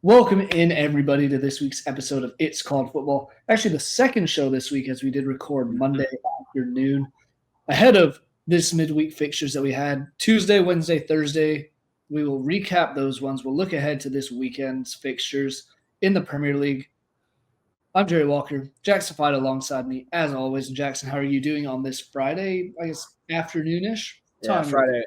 Welcome in, everybody, to this week's episode of It's Called Football. Actually, the second show this week, as we did record Monday afternoon, ahead of this midweek fixtures that we had Tuesday, Wednesday, Thursday. We will recap those ones. We'll look ahead to this weekend's fixtures in the Premier League. I'm Jerry Walker, Jackson Fyda alongside me, as always. And Jackson, how are you doing on this Friday, I guess, afternoonish? Friday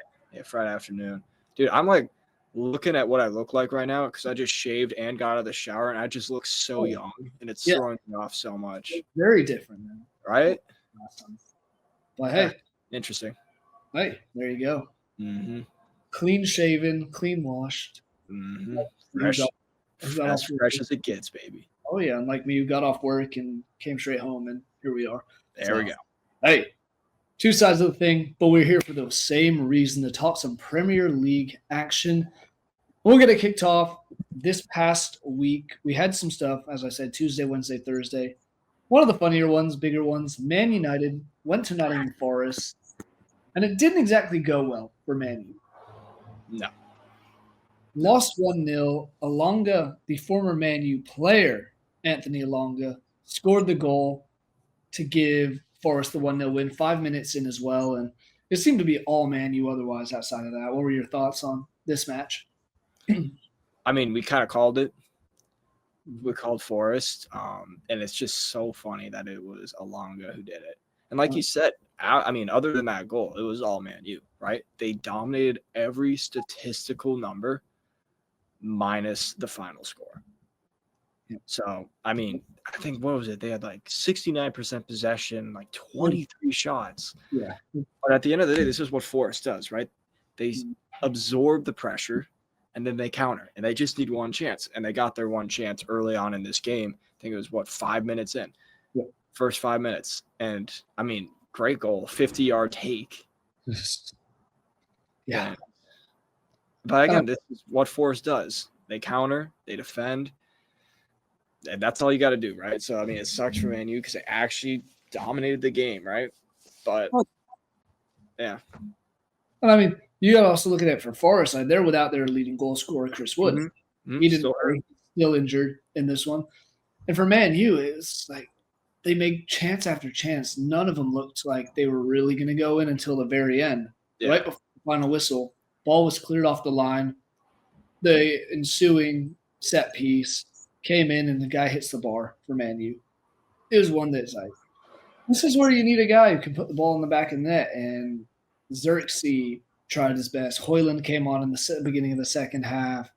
afternoon. Dude, I'm like looking at what I look like right now because I just shaved and got out of the shower, and I just look so young, and it's throwing me off so much. Very different, man. Right? But hey. Interesting. Hey, there you go. Mm-hmm. Clean shaven, clean washed. Mm-hmm. Fresh as it gets, baby. Oh, yeah. Unlike me, who got off work and came straight home, and here we are. There we go. Hey, two sides of the thing, but we're here for the same reason, to talk some Premier League action. We'll get it kicked off. This past week, we had some stuff, as I said, Tuesday, Wednesday, Thursday. One of the funnier ones, bigger ones, Man United went to Nottingham Forest, and it didn't exactly go well for Man U. No. Lost 1-0. Alonga, the former Man U player, Anthony Alonga, scored the goal to give Forest the 1-0 win 5 minutes in as well. And it seemed to be all Man U otherwise outside of that. What were your thoughts on this match? I mean, we kind of called it. We called Forest. And it's just so funny that it was Alonga who did it. And like you said, I mean, other than that goal, it was all Man U, right? They dominated every statistical number minus the final score. Yeah. So, I mean, I think, what was it? They had like 69% possession, like 23 shots. Yeah. But at the end of the day, this is what Forest does, right? They absorb the pressure and then they counter, and they just need one chance. And they got their one chance early on in this game. I think it was, 5 minutes in? Yeah. First 5 minutes. And, I mean, great goal, 50-yard take. Yeah. But again, this is what Forest does. They counter, they defend, and that's all you got to do, right? So, I mean, it sucks for Man U because they actually dominated the game, right? But, yeah. And I mean, you got to also look at it for Forest. Like, they're without their leading goal scorer, Chris Wood. Mm-hmm. He didn't play, still injured in this one. And for Man U, it's like they made chance after chance. None of them looked like they were really going to go in until the very end. Yeah. Right before the final whistle, ball was cleared off the line. The ensuing set piece came in, and the guy hits the bar for Man U. It was one that's like, this is where you need a guy who can put the ball in the back of the net. And Xerxes tried his best. Højlund came on in the beginning of the second half.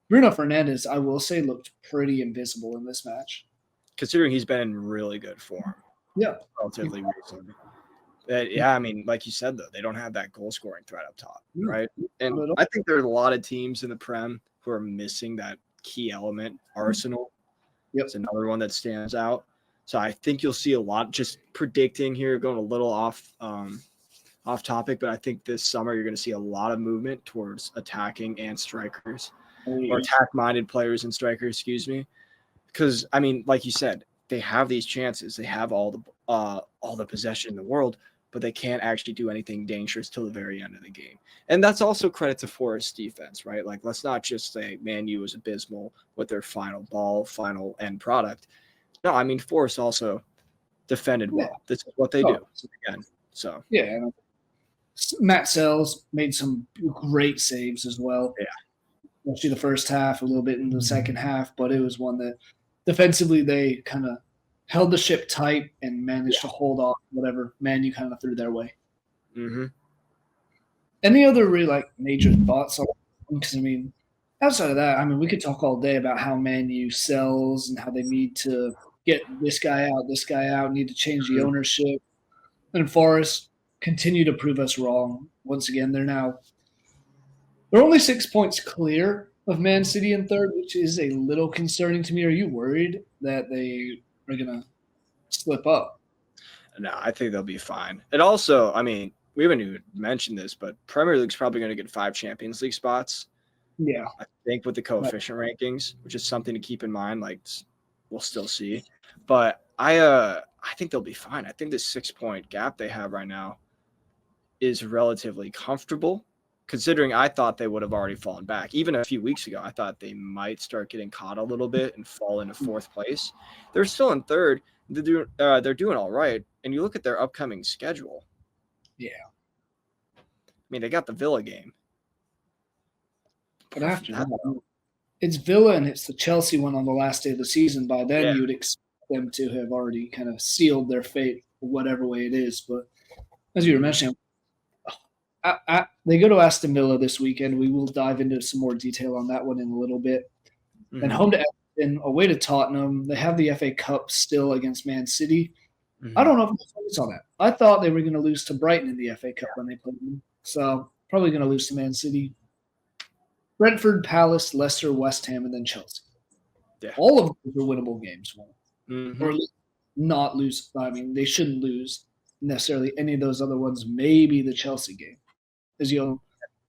Bruno Fernandes, I will say, looked pretty invisible in this match. Considering he's been in really good form. Yeah. Relatively recently. Yeah, I mean, like you said, though, they don't have that goal-scoring threat up top, right? And I think there are a lot of teams in the Prem who are missing that key element. Arsenal is another one that stands out. So I think you'll see a lot, just predicting here, going a little off topic, but I think this summer you're going to see a lot of movement towards attacking and strikers, or attack-minded players and strikers, excuse me. Because, I mean, like you said, they have these chances. They have all the possession in the world, but they can't actually do anything dangerous till the very end of the game. And that's also credit to Forest's defense, right? Like, let's not just say Man U was abysmal with their final ball, final end product. No, I mean, Forest also defended well. Yeah. This is what they do. Again, so. Yeah. Matt Sells made some great saves as well. Yeah. Especially the first half, a little bit in the second half, but it was one that defensively they kind of held the ship tight and managed to hold off whatever Man U kind of threw their way. Mm-hmm. Any other really major thoughts on it? Because, I mean, outside of that, I mean, we could talk all day about how Man U sells and how they need to get this guy out, need to change the ownership. And Forest continue to prove us wrong. Once again, they're only 6 points clear of Man City in third, which is a little concerning to me. Are you worried that they are going to slip up? No, I think they'll be fine. And also, I mean, we haven't even mentioned this, but Premier League's probably going to get 5 Champions League spots. Yeah. I think with the coefficient rankings, which is something to keep in mind. Like, we'll still see. But I think they'll be fine. I think this 6-point gap they have right now is relatively comfortable. considering I thought they would have already fallen back. Even a few weeks ago, I thought they might start getting caught a little bit and fall into fourth place. They're still in third. They're doing all right. And you look at their upcoming schedule. Yeah. I mean, they got the Villa game. But after that, it's Villa and it's the Chelsea one on the last day of the season. By then, you would expect them to have already kind of sealed their fate, whatever way it is. But as you were mentioning, they go to Aston Villa this weekend. We will dive into some more detail on that one in a little bit. Mm-hmm. And home to Everton, away to Tottenham. They have the FA Cup still against Man City. Mm-hmm. I don't know if I'm focused on that. I thought they were going to lose to Brighton in the FA Cup when they played them. So probably going to lose to Man City. Brentford, Palace, Leicester, West Ham, and then Chelsea. Yeah. All of those are winnable games. Mm-hmm. Or at least not lose. I mean, they shouldn't lose necessarily any of those other ones. Maybe the Chelsea game.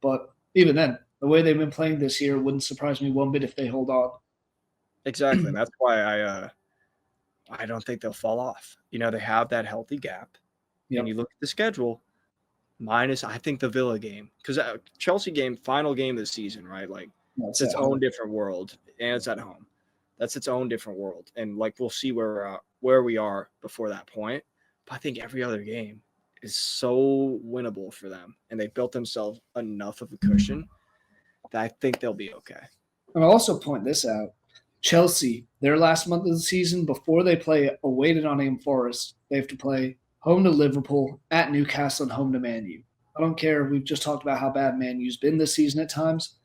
But even then, the way they've been playing this year wouldn't surprise me one bit if they hold on. Exactly. And that's why I don't think they'll fall off. They have that healthy gap. Yep. And you look at the schedule, minus, I think, the Villa game. Because Chelsea game, final game of the season, right? Like, it's its own different world. And it's at home. That's its own different world. And, we'll see where we are before that point. But I think every other game is so winnable for them. And they built themselves enough of a cushion that I think they'll be okay. And I'll also point this out. Chelsea, their last month of the season, before they play away to Nottingham Forest, they have to play home to Liverpool, at Newcastle, and home to Man U. I don't care. We've just talked about how bad Man U's been this season at times.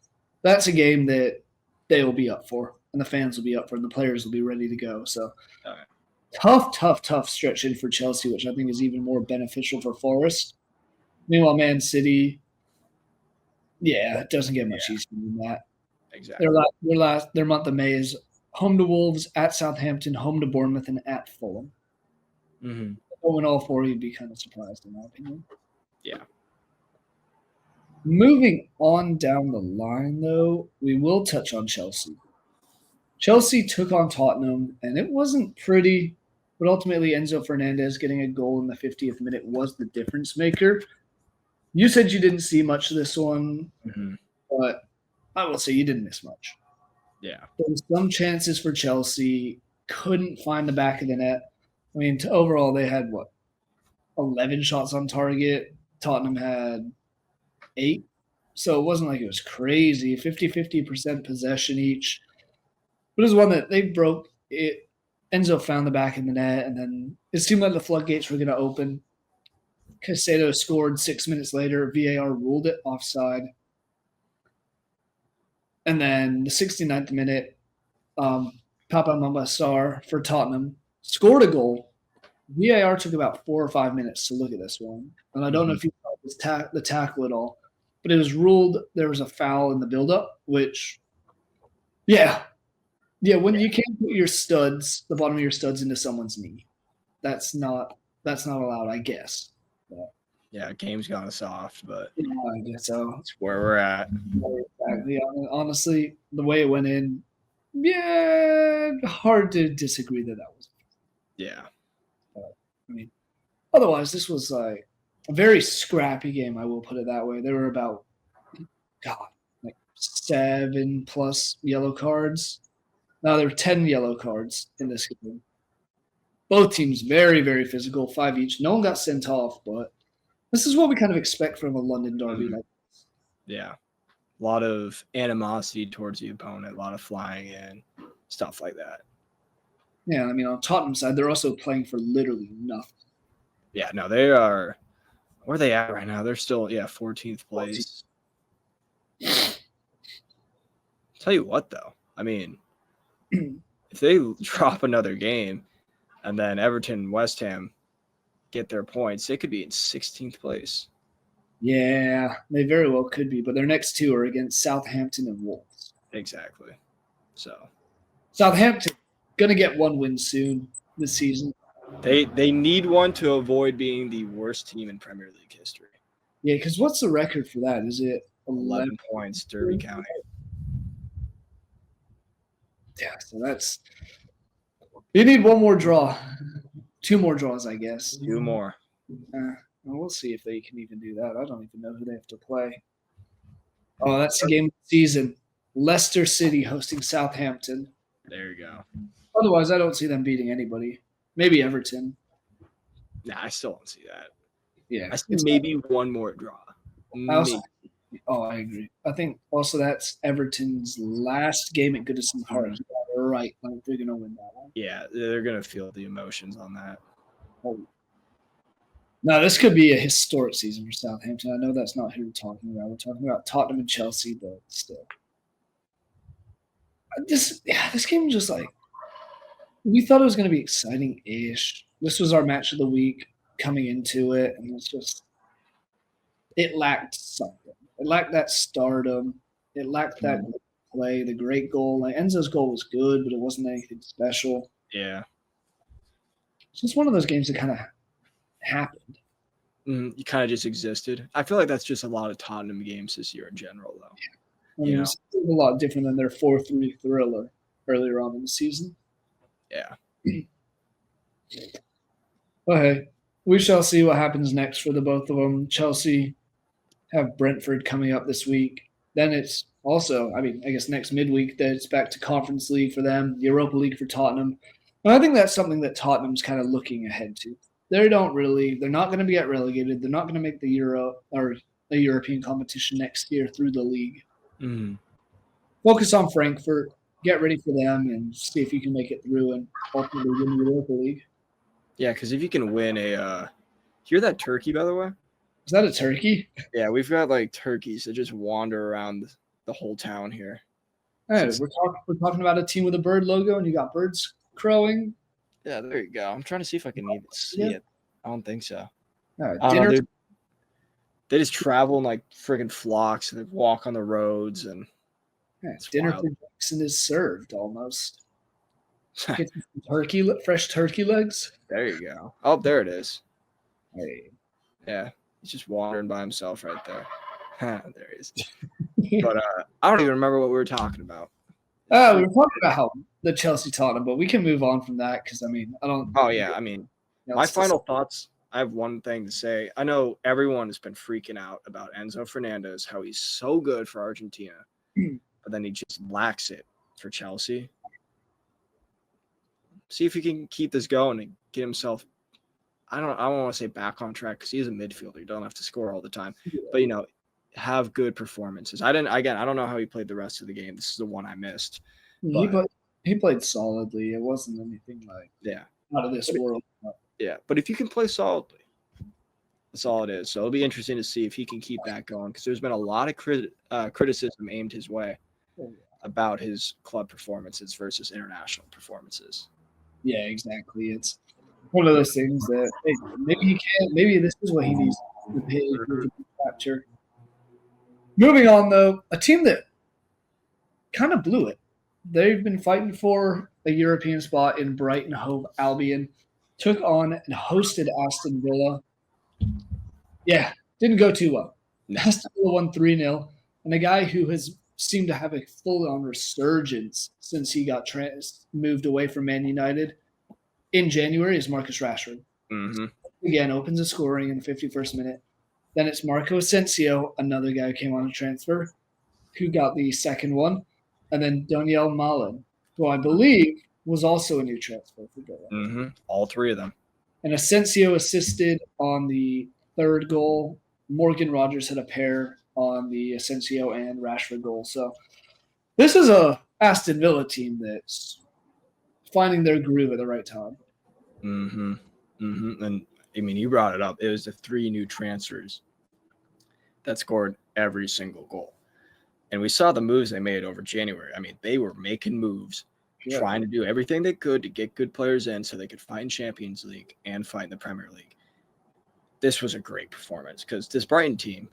That's a game that they will be up for, and the fans will be up for, and the players will be ready to go. So tough stretch in for Chelsea, which I think is even more beneficial for Forest. Meanwhile, Man City, it doesn't get much easier than that. Exactly. Their month of May is home to Wolves, at Southampton, home to Bournemouth, and at Fulham. Mm-hmm. Win all four, you'd be kind of surprised, in my opinion. Yeah. Moving on down the line, though, we will touch on Chelsea. Chelsea took on Tottenham, and it wasn't pretty, but ultimately Enzo Fernandez getting a goal in the 50th minute was the difference maker. You said you didn't see much of this one, but I will say you didn't miss much. Yeah. There was some chances for Chelsea, couldn't find the back of the net. I mean, overall, they had, 11 shots on target. Tottenham had 8. So it wasn't like it was crazy. 50% possession each. But it was one that they broke. Enzo found the back of the net, and then it seemed like the floodgates were going to open. Caicedo scored 6 minutes later. VAR ruled it offside. And then the 69th minute, Papa Mamassar for Tottenham scored a goal. VAR took about 4 or 5 minutes to look at this one. And I don't know if you saw the tackle at all, but it was ruled there was a foul in the buildup, which, when you can't put your studs, the bottom of your studs, into someone's knee, that's not allowed, I guess. But, game's gone soft, but I guess so. That's where we're at. Exactly. Honestly, the way it went in, hard to disagree that was. Yeah. Otherwise, this was a very scrappy game, I will put it that way. There were about, 7+ yellow cards. Now, there were 10 yellow cards in this game. Both teams very, very physical, 5 each. No one got sent off, but this is what we kind of expect from a London derby like this. Yeah. A lot of animosity towards the opponent, a lot of flying in, stuff like that. Yeah, on Tottenham's side, they're also playing for literally nothing. Yeah, no, they are – where are they at right now? They're still, 14th place. Tell you what, though. If they drop another game and then Everton and West Ham get their points, they could be in 16th place. Yeah, they very well could be, but their next two are against Southampton and Wolves. Exactly. So Southampton going to get one win soon this season. They need one to avoid being the worst team in Premier League history. Yeah, because what's the record for that? Is it 11 points, Derby County? Yeah, so that's – you need one more draw. 2 more draws, I guess. 2 more. We'll see if they can even do that. I don't even know who they have to play. Oh, that's the game of the season. Leicester City hosting Southampton. There you go. Otherwise, I don't see them beating anybody. Maybe Everton. Nah, I still don't see that. Yeah. I see maybe one more draw. I agree. I think also that's Everton's last game at Goodison Park. Right. Like they're going to win that one. Yeah, they're going to feel the emotions on that. Oh. Now, this could be a historic season for Southampton. I know that's not who we're talking about. We're talking about Tottenham and Chelsea, but still. This game was just like, we thought it was going to be exciting-ish. This was our match of the week coming into it, and it lacked something. It lacked that stardom. It lacked that play, the great goal. Like Enzo's goal was good, but it wasn't anything special. Yeah. It's just one of those games that kind of happened. You kind of just existed. I feel like that's just a lot of Tottenham games this year in general, though. I mean, it's a lot different than their 4-3 thriller earlier on in the season. Yeah. Okay. We shall see what happens next for the both of them. Chelsea have Brentford coming up this week. Then it's also, I guess next midweek, that it's back to Conference League for them, Europa League for Tottenham. And I think that's something that Tottenham's kind of looking ahead to. They're not going to get relegated. They're not going to make the Euro or the European competition next year through the league. Mm-hmm. Focus on Frankfurt, get ready for them, and see if you can make it through and ultimately win the Europa League. Yeah, because if you can win hear that turkey, by the way? Is that a turkey? Yeah, we've got like turkeys that just wander around the whole town here. Hey, we're talking about a team with a bird logo, and you got birds crowing. Yeah, there you go. I'm trying to see if I can even see it. I don't think so. Dinner. They just travel in like friggin' flocks and they walk on the roads and dinner for Jackson is served almost. Get some fresh turkey legs. There you go. Oh, there it is. Hey. Yeah, he's just wandering by himself right there. There he is. But I don't even remember what we were talking about. We were talking about how the Chelsea Tottenham, but we can move on from that because I don't. Oh yeah, my final thoughts. I have one thing to say. I know everyone has been freaking out about Enzo Fernandez, how he's so good for Argentina, but then he just lacks it for Chelsea. See if he can keep this going and get himself. I don't want to say back on track because he's a midfielder. You don't have to score all the time, but have good performances. I don't know how he played the rest of the game. This is the one I missed. He played solidly. It wasn't anything like out of this world. Yeah, but if you can play solidly, that's all it is. So it'll be interesting to see if he can keep that going because there's been a lot of criticism aimed his way about his club performances versus international performances. Yeah, exactly. It's one of those things that maybe he can't. Maybe this is what he needs to capture. Moving on, though, a team that kind of blew it. They've been fighting for a European spot in Brighton Hove Albion. Took on and hosted Aston Villa. Yeah, didn't go too well. Aston Villa won 3-0. And a guy who has seemed to have a full-on resurgence since he got moved away from Man United in January is Marcus Rashford. Mm-hmm. Again, opens the scoring in the 51st minute. Then it's Marco Asensio, another guy who came on a transfer, who got the second one. And then Daniel Malin, who I believe was also a new transfer for Villa. Mm-hmm. All three of them. And Asensio assisted on the third goal. Morgan Rogers had a pair on the Asensio and Rashford goal. So this is a Aston Villa team that's finding their groove at the right time. Mm-hmm. Mm-hmm. And you brought it up. It was the three new transfers that scored every single goal. And we saw the moves they made over January. They were making moves, trying to do everything they could to get good players in so they could fight in Champions League and fight in the Premier League. This was a great performance because this Brighton team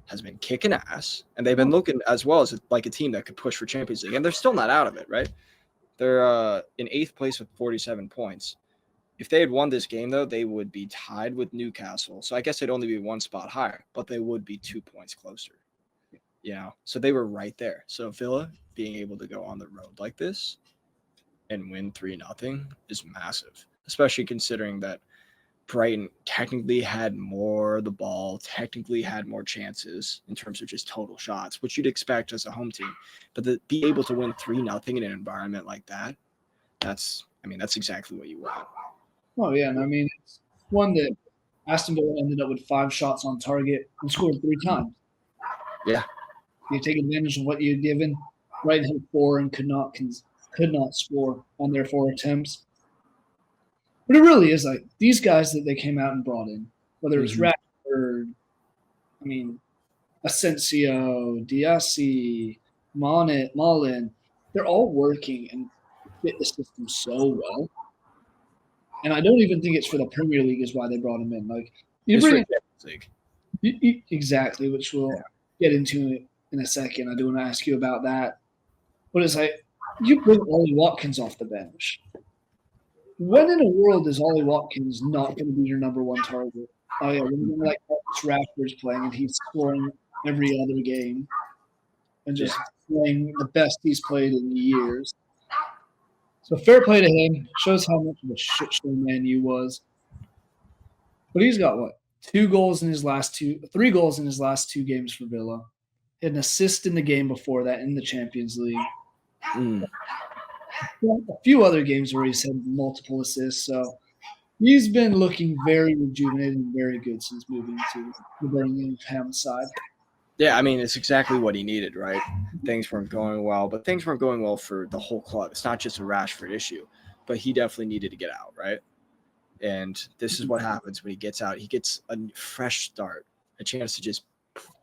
has been kicking ass, and they've been looking as well as like a team that could push for Champions League, and they're still not out of it, right? They're in 8th place with 47 points. If they had won this game, though, they would be tied with Newcastle. So I guess they'd only be one spot higher, but they would be 2 points closer. So they were right there. So Villa being able to go on the road like this and win 3-0 is massive, especially considering that Brighton technically had more of the ball, technically had more chances in terms of just total shots, which you'd expect as a home team. But to be able to win 3-0 in an environment like that, that's exactly what you want. Oh, yeah. And I mean, it's one that Aston Villa ended up with 5 shots on target and scored 3 times. Yeah. You take advantage of what you're given. Brighton had 4 and could not score on their 4 attempts. But it really is like these guys that they came out and brought in, whether it's Rashford, Asensio, Diassi, Malin, they're all working and fit the system so well. And I don't even think it's for the Premier League is why they brought him in. Like you bring in exactly, which we'll get into in a second. I do want to ask you about that. But it's like you bring Ollie Watkins off the bench. When in the world is Ollie Watkins not going to be your number 1 target? Oh yeah, when like Rashford's playing and he's scoring every other game and just playing the best he's played in years. So fair play to him. Shows how much of a shit show Man U was. But he's got what? 3 goals in his last 2 games for Villa. He had an assist in the game before that in the Champions League. A few other games where he's had multiple assists. So he's been looking very rejuvenated and very good since moving to the Birmingham side. Yeah, I mean, it's exactly what he needed, right? Things weren't going well, but things weren't going well for the whole club. It's not just a Rashford issue, but he definitely needed to get out, right? And this is what happens when he gets out. He gets a fresh start, a chance to just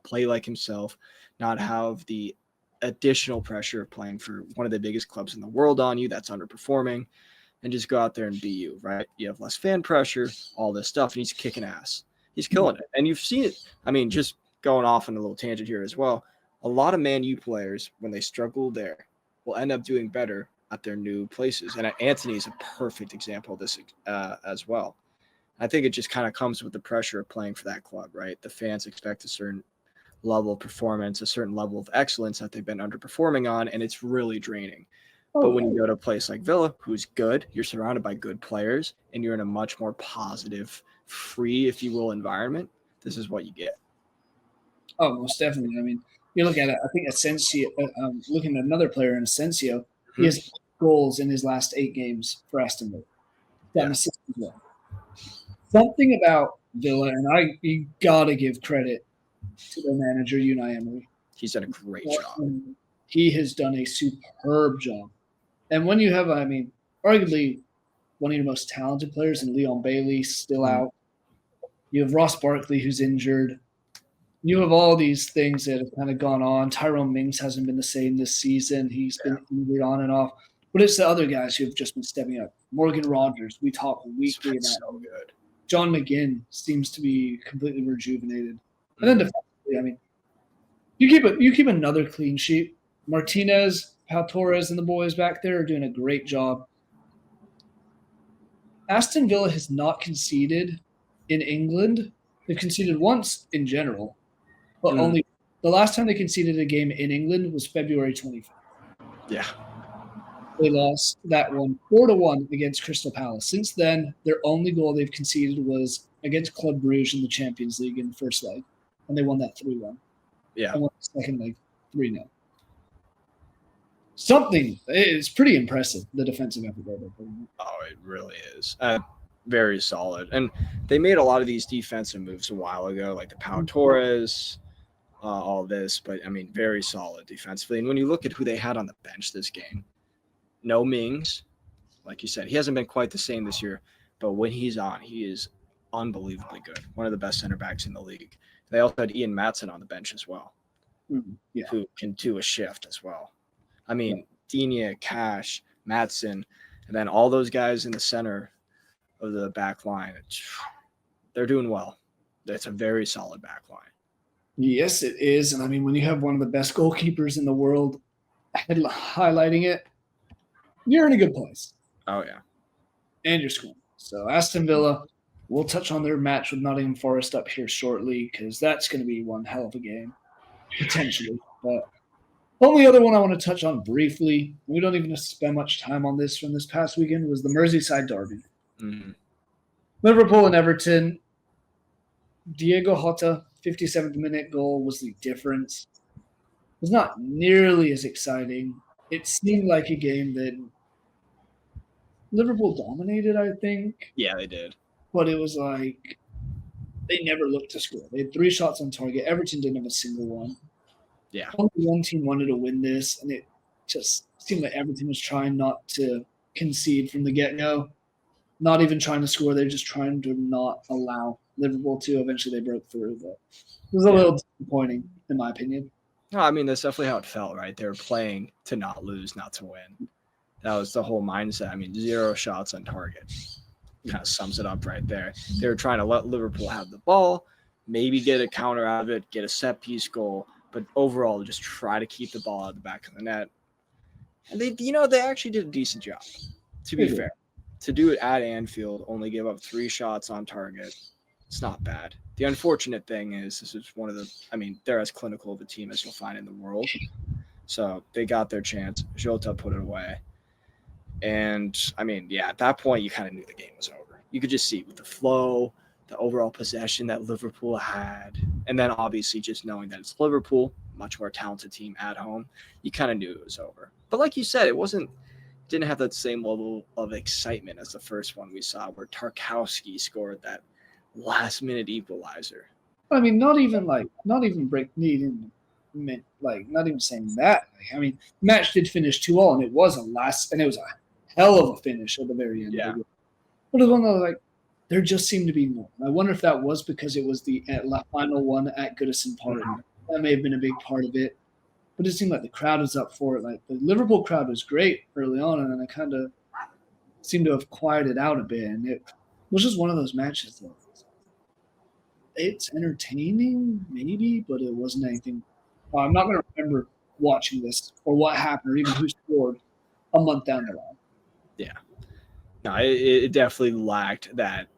play like himself, not have the additional pressure of playing for one of the biggest clubs in the world on you that's underperforming, and just go out there and be you, right? You have less fan pressure, all this stuff, and he's kicking ass. He's killing it. And you've seen it. I mean, just going off on a little tangent here as well, a lot of Man U players, when they struggle there, will end up doing better at their new places. And Anthony is a perfect example of this as well. I think it just kind of comes with the pressure of playing for that club, right? The fans expect a certain level of performance, a certain level of excellence that they've been underperforming on, and it's really draining. But when you go to a place like Villa, who's good, you're surrounded by good players, and you're in a much more positive, free, if you will, environment. This is what you get. Oh, most definitely. I mean, you look at it. I think Asensio. Looking at another player in Asensio, he has 8 goals in his last 8 games for Aston Villa. Got an assist as well. Something about Villa, and you gotta give credit to their manager, Unai Emery. He's done a great job. He has done a superb job. And when you have, arguably one of your most talented players in Leon Bailey still out, you have Ross Barkley who's injured. You have all these things that have kind of gone on. Tyrone Mings hasn't been the same this season. He's been injured on and off. But it's the other guys who have just been stepping up. Morgan Rogers, we talk weekly about. So good. John McGinn seems to be completely rejuvenated. And then defensively, you keep another clean sheet. Martinez, Pau Torres, and the boys back there are doing a great job. Aston Villa has not conceded in England. They've conceded once in general, but only the last time they conceded a game in England was February 25th. Yeah. They lost that one 4-1 against Crystal Palace. Since then, their only goal they've conceded was against Club Brugge in the Champions League in the first leg, and they won that 3-1. Yeah. And won the second leg 3-0. It's pretty impressive, the defensive effort they're putting. Oh, it really is. Very solid. And they made a lot of these defensive moves a while ago, like the Pau Torres, all this. But, very solid defensively. And when you look at who they had on the bench this game, no Mings. Like you said, he hasn't been quite the same this year. But when he's on, he is unbelievably good. One of the best center backs in the league. They also had Ian Maatsen on the bench as well, who can do a shift as well. Digne, Cash, Maatsen, and then all those guys in the center of the back line, they're doing well. It's a very solid back line. Yes, it is. And when you have one of the best goalkeepers in the world highlighting it, you're in a good place. Oh, yeah. And you're scoring. So Aston Villa, we'll touch on their match with Nottingham Forest up here shortly because that's going to be one hell of a game, potentially. But only other one I want to touch on briefly, we don't even spend much time on this from this past weekend, was the Merseyside derby. Liverpool and Everton. Diego Jota, 57th minute goal was the difference. It was not nearly as exciting. It seemed like a game that Liverpool dominated, I think. Yeah, they did. But it was like they never looked to score. They had 3 shots on target. Everton didn't have a single one. Yeah. Only one team wanted to win this, and it just seemed like Everton was trying not to concede from the get-go. Not even trying to score. They're just trying to not allow Liverpool to. Eventually, they broke through. But it was a little disappointing, in my opinion. No, I mean, that's definitely how it felt, right? They were playing to not lose, not to win. That was the whole mindset. I mean, 0 shots on target. Kind of sums it up right there. They were trying to let Liverpool have the ball, maybe get a counter out of it, get a set-piece goal, but overall just try to keep the ball at the back of the net. And they actually did a decent job, to be fair. To do it at Anfield, only give up 3 shots on target, it's not bad. The unfortunate thing is this is one of the – I mean, they're as clinical of a team as you'll find in the world. So they got their chance. Jota put it away. And, I mean, yeah, at that point, you kind of knew the game was over. You could just see with the flow, the overall possession that Liverpool had, and then obviously just knowing that it's Liverpool, much more talented team at home, you kind of knew it was over. But like you said, didn't have that same level of excitement as the first one we saw where Tarkowski scored that last-minute equalizer. I mean, not even saying that. I mean, match did finish 2-2, and it was a hell of a finish at the very end. Yeah. But it was one that was there just seemed to be more. I wonder if that was because it was the final one at Goodison Park. Mm-hmm. That may have been a big part of it. But it seemed like the crowd was up for it. Like the Liverpool crowd was great early on, and then it kind of seemed to have quieted out a bit. And it was just one of those matches that it's entertaining, maybe, but it wasn't anything. I'm not going to remember watching this or what happened or even who scored a month down the line. Yeah. No, it definitely lacked that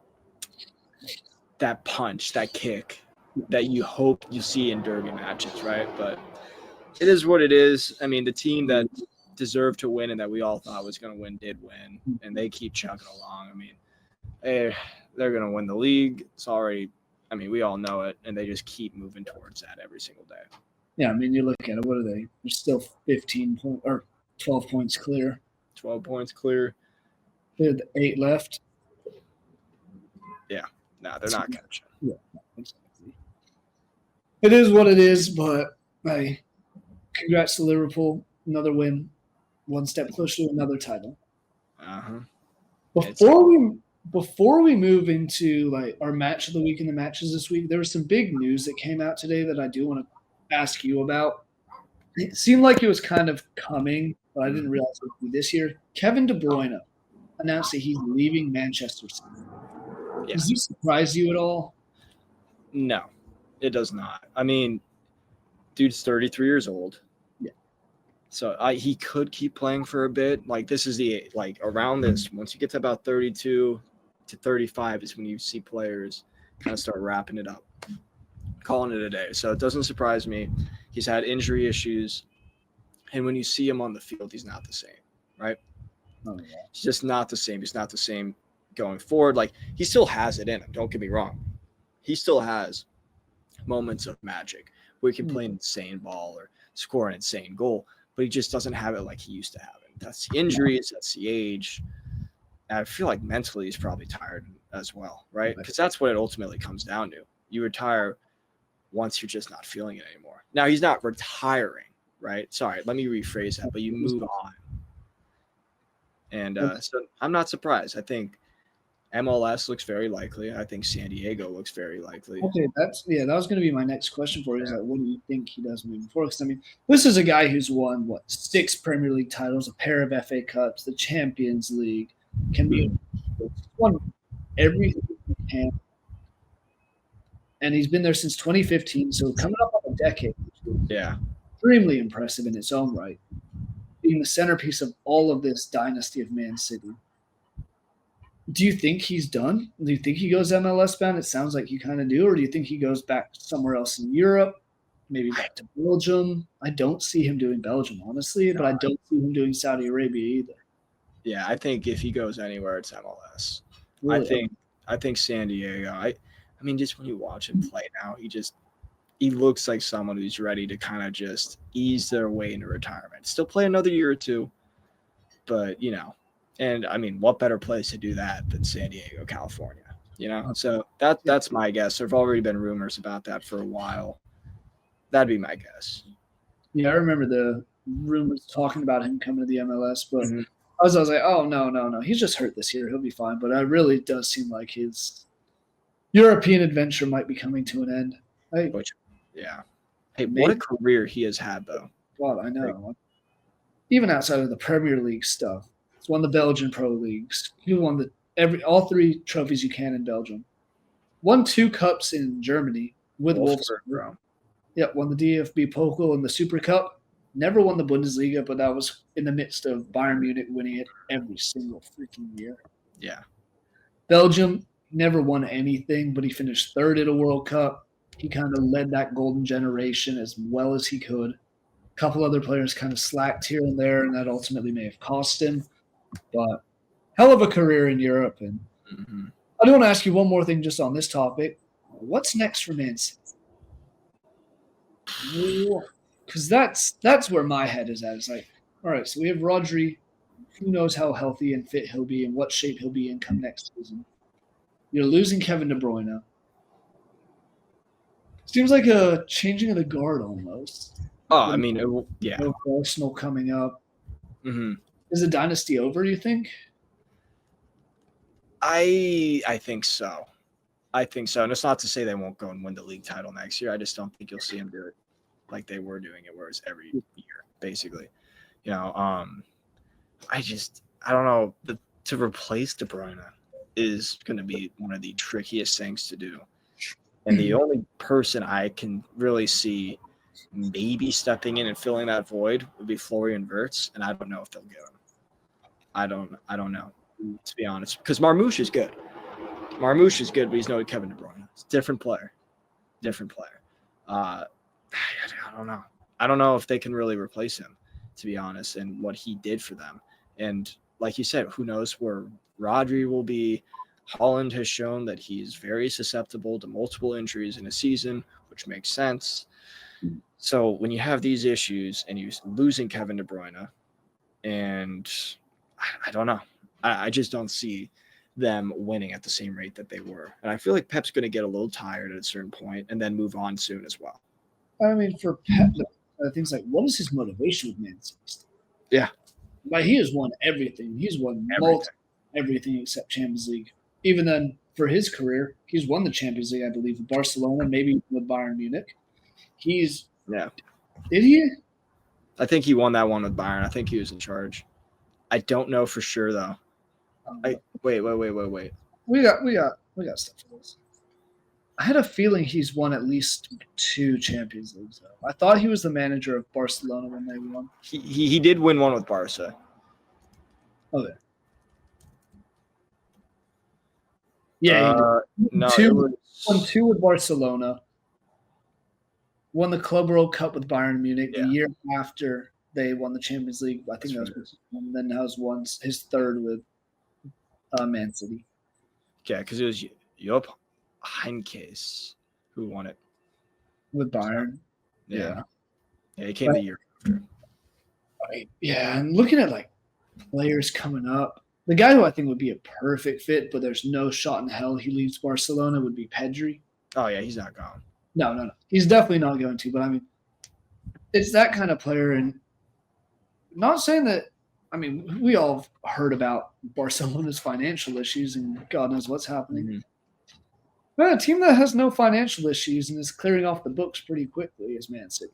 punch, that kick that you hope you see in derby matches, right? But it is what it is. I mean, the team that deserved to win and that we all thought was going to win did win, and they keep chugging along. I mean, they're going to win the league. It's already – I mean, we all know it, and they just keep moving towards that every single day. Yeah, I mean, you look at it. What are they? They're still 12 points clear. 12 points clear. They had 8 left. Yeah. No, they're not catching. Yeah, exactly. It is what it is, but hey, congrats to Liverpool. Another win. One step closer to another title. Uh-huh. Before we move into our match of the week and the matches this week, there was some big news that came out today that I do want to ask you about. It seemed like it was kind of coming, but I didn't realize it would be this year. Kevin de Bruyne announced that he's leaving Manchester City. Yeah. Does this surprise you at all? No, it does not. I mean, dude's 33 years old. Yeah. So he could keep playing for a bit. This is around this, once you get to about 32 to 35 is when you see players kind of start wrapping it up, calling it a day. So it doesn't surprise me. He's had injury issues. And when you see him on the field, he's not the same, right? Oh, yeah. He's just not the same. He's not the same going forward. He still has it in him. Don't get me wrong. He still has moments of magic where he can play an insane ball or score an insane goal, but he just doesn't have it like he used to have it. That's the injuries. That's the age. And I feel like mentally he's probably tired as well, right? Because that's what it ultimately comes down to. You retire once you're just not feeling it anymore. Now, he's not retiring, right? Sorry, let me rephrase that, but you move on. And so I'm not surprised. I think MLS looks very likely. I think San Diego looks very likely. Okay, that was going to be my next question for you. Is what do you think he does moving forward? Because, I mean, this is a guy who's won, 6 Premier League titles, a pair of FA Cups, the Champions League, won everything he can. And he's been there since 2015, so coming up on a decade. Yeah. Extremely impressive in its own right. Being the centerpiece of all of this dynasty of Man City. Do you think he's done? Do you think he goes MLS bound? It sounds like you kind of do. Or do you think he goes back somewhere else in Europe, maybe back to Belgium? I don't see him doing Belgium, honestly, but I don't see him doing Saudi Arabia either. Yeah, I think if he goes anywhere, it's MLS. Really? I think San Diego. I mean, just when you watch him play now, he looks like someone who's ready to kind of just ease their way into retirement. Still play another year or two, but and I mean, what better place to do that than San Diego, California? So that's my guess. There've already been rumors about that for a while. That'd be my guess. Yeah, I remember the rumors talking about him coming to the MLS, but I was like, oh, no. He's just hurt this year. He'll be fine. But it really does seem like his European adventure might be coming to an end. Hey, what a career he has had, though. God, I know. Even outside of the Premier League stuff, he's won the Belgian Pro Leagues. He won all 3 trophies you can in Belgium. Won 2 cups in Germany with Wolfsburg. Yep, won the DFB Pokal and the Super Cup. Never won the Bundesliga, but that was in the midst of Bayern Munich winning it every single freaking year. Yeah. Belgium never won anything, but he finished 3rd at a World Cup. He kind of led that golden generation as well as he could. A couple other players kind of slacked here and there, and that ultimately may have cost him. But hell of a career in Europe. And I do want to ask you one more thing just on this topic. What's next for Man City? Because that's where my head is at. It's like, all right, so we have Rodri. Who knows how healthy and fit he'll be and what shape he'll be in come next season. You're losing Kevin de Bruyne. Seems like a changing of the guard almost. Oh, I mean, yeah. Arsenal coming up. Is the dynasty over, do you think? I think so. And it's not to say they won't go and win the league title next year. I just don't think you'll see them do it like they were doing it, where it's every year, basically. I don't know. To replace De Bruyne is going to be one of the trickiest things to do. And the only person I can really see maybe stepping in and filling that void would be Florian Wirtz, and I don't know if they'll get him. I don't know, to be honest, because Marmoush is good. But he's no Kevin de Bruyne. It's a different player. I don't know if they can really replace him, to be honest, and what he did for them. And like you said, who knows where Rodri will be. Holland has shown that he's very susceptible to multiple injuries in a season, which makes sense. So when you have these issues and you're losing Kevin de Bruyne, and I don't know, I just don't see them winning at the same rate that they were. And I feel like Pep's going to get a little tired at a certain point and then move on soon as well. I mean, for Pep, things like, what is his motivation with Man City? Yeah. But he has won everything. He's won everything except Champions League. Even then, for his career, he's won the Champions League, I believe, with Barcelona, maybe with Bayern Munich. Did he? I think he won that one with Bayern. I think he was in charge. I don't know for sure though. Wait. We got stuff for this. I had a feeling he's won at least 2 Champions Leagues though. I thought he was the manager of Barcelona when they won. He did win one with Barca. Okay. Yeah, no, won 2 with Barcelona. Won the Club World Cup with Bayern Munich the year after they won the Champions League. I think and then that was his 3rd with Man City. Yeah, because it was Jupp Heynckes who won it with Bayern. Yeah, he came the year after. Yeah, and looking at like players coming up, the guy who I think would be a perfect fit, but there's no shot in hell he leaves Barcelona, would be Pedri. Oh yeah, he's not gone. No. He's definitely not going to, but I mean, it's that kind of player. And not saying that, I mean, we all have heard about Barcelona's financial issues and God knows what's happening. But a team that has no financial issues and is clearing off the books pretty quickly is Man City.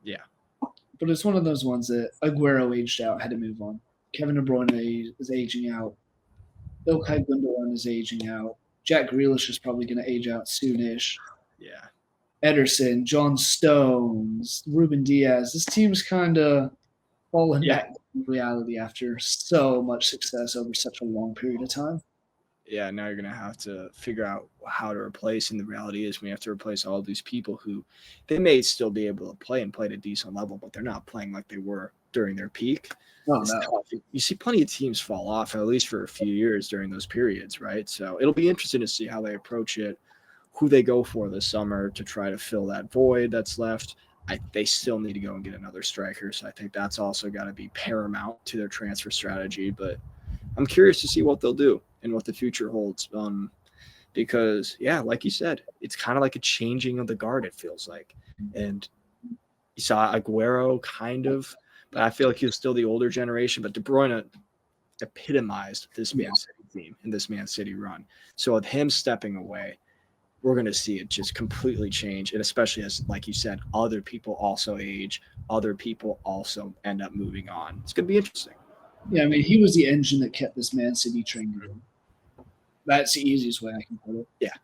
Yeah. But it's one of those ones that Aguero aged out, had to move on. Kevin de Bruyne is aging out. Ilkay Gundogan is aging out. Jack Grealish is probably going to age out soonish. Yeah. Ederson, John Stones, Ruben Diaz. This team's kind of fallen back to reality after so much success over such a long period of time. yeah, now you're going to have to figure out how to replace. And the reality is we have to replace all these people who they may still be able to play and play at a decent level, but they're not playing like they were during their peak. Oh, no. You see plenty of teams fall off, at least for a few years during those periods, right? So it'll be interesting to see how they approach it, who they go for this summer to try to fill that void that's left. They still need to go and get another striker. So I think that's also got to be paramount to their transfer strategy. But I'm curious to see what they'll do and what the future holds. Because, yeah, like you said, it's kind of like a changing of the guard, it feels like. And you saw Aguero kind of, but I feel like he was still the older generation. But De Bruyne epitomized this Man City team and this Man City run. So with him stepping away, we're going to see it just completely change. And especially as, like you said, other people also age, other people also end up moving on. It's going to be interesting. Yeah, I mean, he was the engine that kept this Man City train going. That's the easiest way I can put it. Yeah.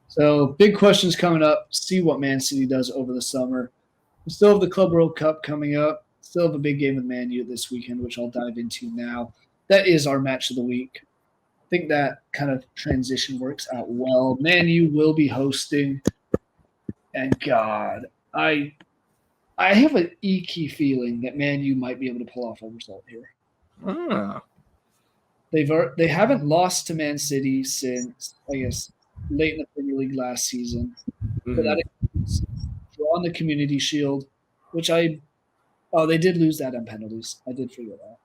So big questions coming up. See what Man City does over the summer. We still have the Club World Cup coming up. Still have a big game with Man U this weekend, which I'll dive into now. That is our match of the week. I think that kind of transition works out well. Man U will be hosting. And God, I have an eeky feeling that Man U might be able to pull off a result here. Oh. They haven't lost to Man City since, I guess, late in the Premier League last season. Mm-hmm. But that includes draw the Community Shield, which they did lose that on penalties. I did figure that.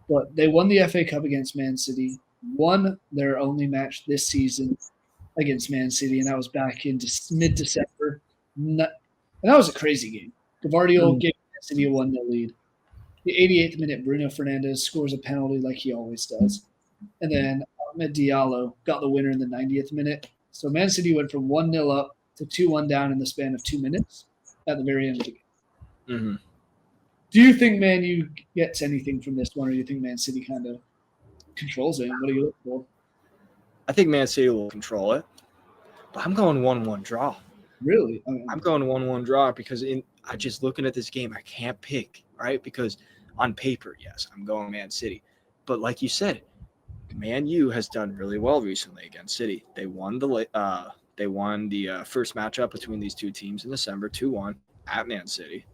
But they won the FA Cup against Man City, won their only match this season against Man City, and that was back in mid-December. And that was a crazy game. Gavardio gave Man City a 1-0 lead. The 88th minute, Bruno Fernandes scores a penalty like he always does. And then Ahmed Diallo got the winner in the 90th minute. So Man City went from 1-0 up to 2-1 down in the span of 2 minutes at the very end of the game. Mm-hmm. Do you think Man U gets anything from this one, or do you think Man City kind of controls it? What do you look for? I think Man City will control it, but I'm going 1-1 draw. Really? I'm going 1-1 draw because I just looking at this game, I can't pick, right? Because on paper, yes, I'm going Man City. But like you said, Man U has done really well recently against City. They won the first matchup between these two teams in December, 2-1 at Man City.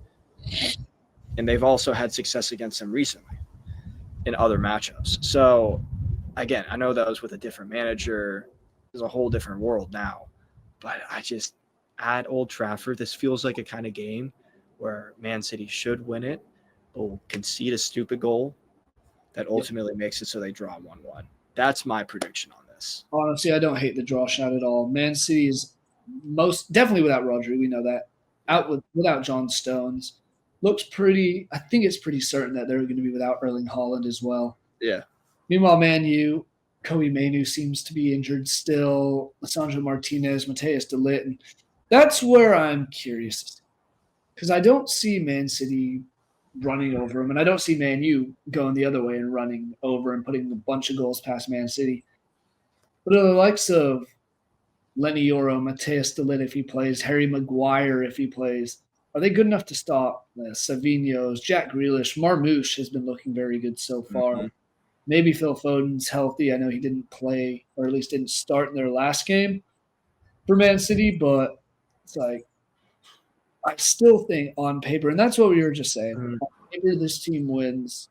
And they've also had success against them recently in other matchups. So, again, I know that was with a different manager. There's a whole different world now. But at Old Trafford, this feels like a kind of game where Man City should win it, but will concede a stupid goal that ultimately makes it so they draw 1-1. That's my prediction on this. Honestly, I don't hate the draw shot at all. Man City is definitely without Rodri. We know that. Without John Stones. Looks pretty – I think it's pretty certain that they're going to be without Erling Haaland as well. Yeah. Meanwhile, Man U, Kobe Mainoo seems to be injured still. Lisandro Martinez, Mateus de Ligt. And that's where I'm curious. Because I don't see Man City running over them, and I don't see Man U going the other way and running over and putting a bunch of goals past Man City. But the likes of Lenny Yoro, Mateus de Ligt if he plays, Harry Maguire if he plays, are they good enough to stop the Savinhos, Jack Grealish? Marmoush has been looking very good so far. Mm-hmm. Maybe Phil Foden's healthy. I know he didn't play, or at least didn't start in their last game for Man City, but it's like I still think on paper, and that's what we were just saying, on paper this team wins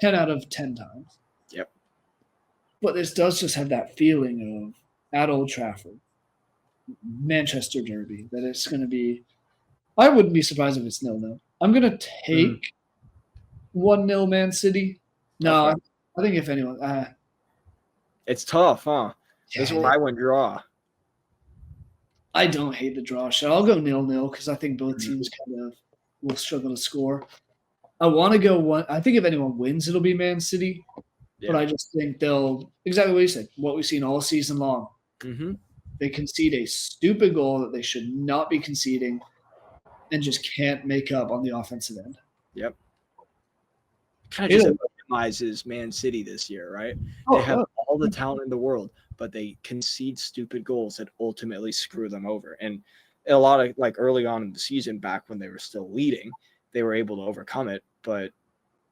10 out of 10 times. Yep. But this does just have that feeling of at Old Trafford, Manchester Derby, that it's going to be – I wouldn't be surprised if it's 0-0. I'm going to take 1-0 Man City. No, okay. I think if anyone it's tough, huh? Yeah, this is where I went draw. I don't hate the draw shot. I'll go 0-0 because I think both teams kind of will struggle to score. I want to go one. I think if anyone wins, it'll be Man City. Yeah. But I just think they'll – exactly what you said, what we've seen all season long. Mm-hmm. They concede a stupid goal that they should not be conceding and just can't make up on the offensive end. Yep. Kind of just epitomizes Man City this year, right? They have all the talent in the world, but they concede stupid goals that ultimately screw them over. And a lot of, like, early on in the season, back when they were still leading, they were able to overcome it. But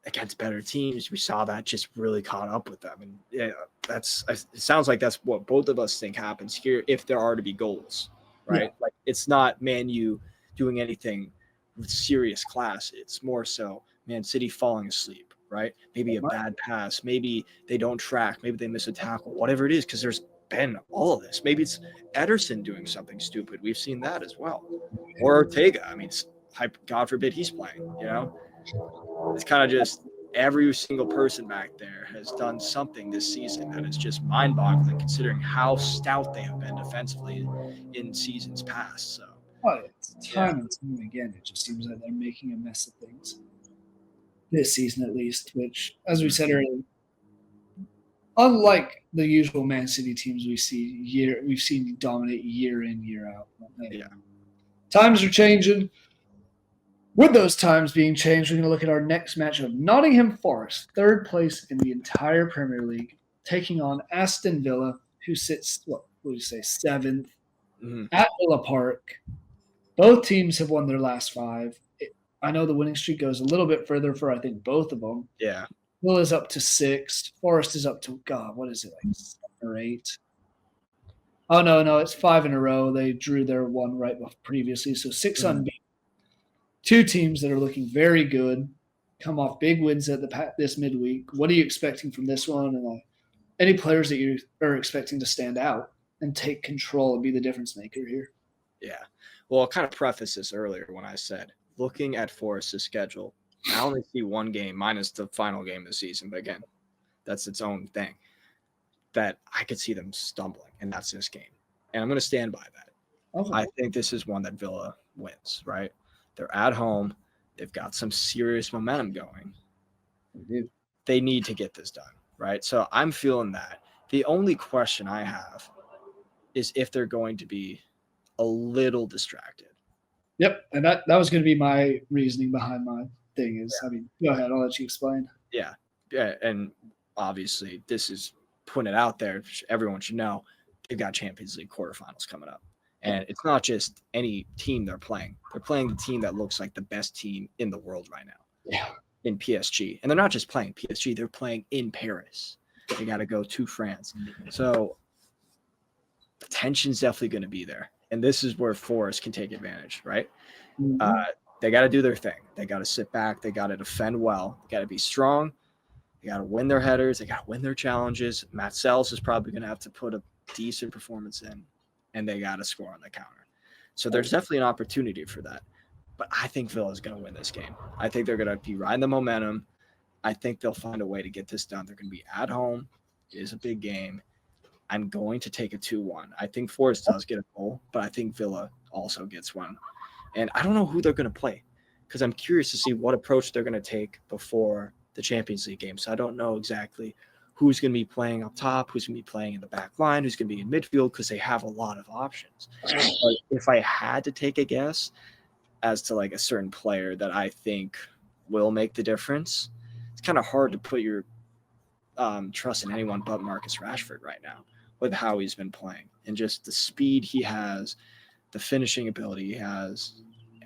against better teams, we saw that just really caught up with them. And yeah, it sounds like that's what both of us think happens here if there are to be goals, right? Yeah. Like it's not Man U doing anything with serious class. It's more so Man City falling asleep, right? Maybe a bad pass, maybe they don't track, maybe they miss a tackle, whatever it is, because there's been all of this. Maybe it's Ederson doing something stupid. We've seen that as well. Or Ortega. I mean, God forbid he's playing, you know? It's kind of just every single person back there has done something this season that is just mind-boggling considering how stout they have been defensively in seasons past. So, it's time and time again, it just seems like they're making a mess of things this season, at least. Which, as we said earlier, unlike the usual Man City teams we've seen dominate year in, year out. Yeah. Times are changing. With those times being changed, we're going to look at our next matchup. Nottingham Forest, third place in the entire Premier League, taking on Aston Villa, who sits, what would you say, seventh at Villa Park. Both teams have won their last 5. I know the winning streak goes a little bit further for, I think, both of them. Yeah. Villa's up to 6. Forest is up to, God, what is it, like 7 or 8? Oh, no, it's 5 in a row. They drew their one right previously, so 6 unbeaten. 2 teams that are looking very good, come off big wins at this midweek. What are you expecting from this one? And any players that you are expecting to stand out and take control and be the difference maker here? Yeah. Well, I'll kind of preface this earlier when I said, looking at Forest's schedule, I only see one game minus the final game of the season. But again, that's its own thing that I could see them stumbling, and that's this game. And I'm going to stand by that. Okay. I think this is one that Villa wins, right? They're at home. They've got some serious momentum going. They need to get this done, right? So I'm feeling that. The only question I have is if they're going to be a little distracted. Yep, and that was going to be my reasoning behind my thing is, I mean, go ahead. I'll let you explain. Yeah, and obviously this is putting it out there. Everyone should know they've got Champions League quarterfinals coming up. And it's not just any team they're playing. They're playing the team that looks like the best team in the world right now in PSG. And they're not just playing PSG. They're playing in Paris. They got to go to France. So the tension's definitely going to be there. And this is where Forest can take advantage, right? They got to do their thing. They got to sit back. They got to defend well. They got to be strong. They got to win their headers. They got to win their challenges. Matt Sells is probably going to have to put a decent performance in. And they got to score on the counter. So there's definitely an opportunity for that. But I think Villa is going to win this game. I think they're going to be riding the momentum. I think they'll find a way to get this done. They're going to be at home. It is a big game. I'm going to take a 2-1. I think Forest does get a goal, but I think Villa also gets one. And I don't know who they're going to play because I'm curious to see what approach they're going to take before the Champions League game. So I don't know exactly who's going to be playing up top, who's going to be playing in the back line, who's going to be in midfield, because they have a lot of options. But if I had to take a guess as to like a certain player that I think will make the difference, it's kind of hard to put your trust in anyone but Marcus Rashford right now with how he's been playing and just the speed he has, the finishing ability he has.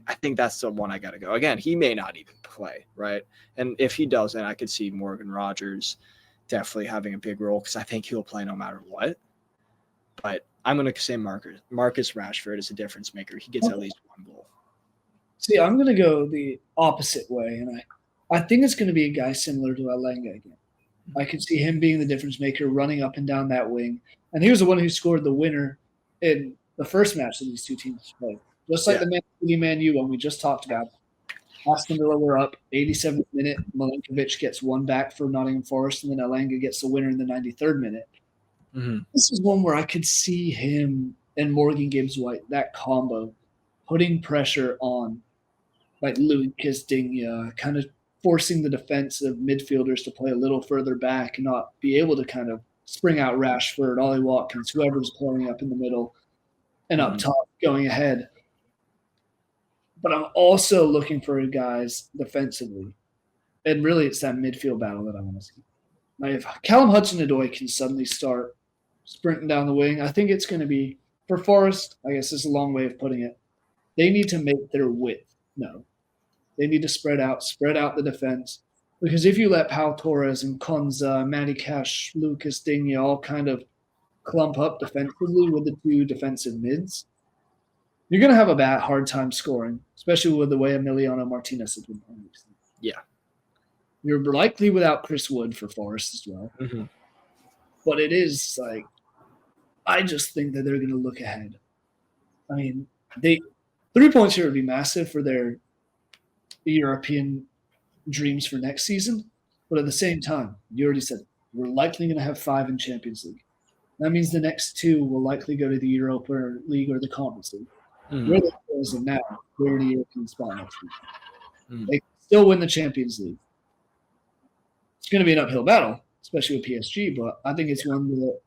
I think that's the one I got to go. Again, he may not even play, right? And if he doesn't, I could see Morgan Rogers definitely having a big role because I think he'll play no matter what. But I'm going to say Marcus Rashford is a difference maker. He gets at least one goal. See, I'm going to go the opposite way, and I think it's going to be a guy similar to Elanga again. I could see him being the difference maker, running up and down that wing. And he was the one who scored the winner in the first match that these two teams played. Just like the Man U one we just talked about. Aston Villa were up 87th minute. Milinkovic gets one back for Nottingham Forest, and then Elanga gets the winner in the 93rd minute. Mm-hmm. This is one where I could see him and Morgan Gibbs-White, that combo, putting pressure on like Lucas Digne, kind of forcing the defensive midfielders to play a little further back and not be able to kind of spring out Rashford, Ollie Watkins, whoever's playing up in the middle and up top going ahead. But I'm also looking for guys defensively. And really, it's that midfield battle that I want to see. Now, if Callum Hudson-Odoi can suddenly start sprinting down the wing, I think it's going to be, for Forest, I guess this is a long way of putting it, they need to make their width known. They need to spread out the defense, Because if you let Pau Torres and Konza, Matty Cash, Lucas Digne all kind of clump up defensively with the two defensive mids, you're going to have a hard time scoring, especially with the way Emiliano Martinez has been playing. Yeah. You're likely without Chris Wood for Forest as well. Mm-hmm. But it is like, I just think that they're going to look ahead. I mean, 3 points here would be massive for their European dreams for next season. But at the same time, you already said we're likely going to have 5 in Champions League. That means the next 2 will likely go to the Europa League or the Conference League. Mm-hmm. Where they as of now, they're in the European spot next week. Mm-hmm. They still win the Champions League. It's going to be an uphill battle, especially with PSG, but I think it's one that,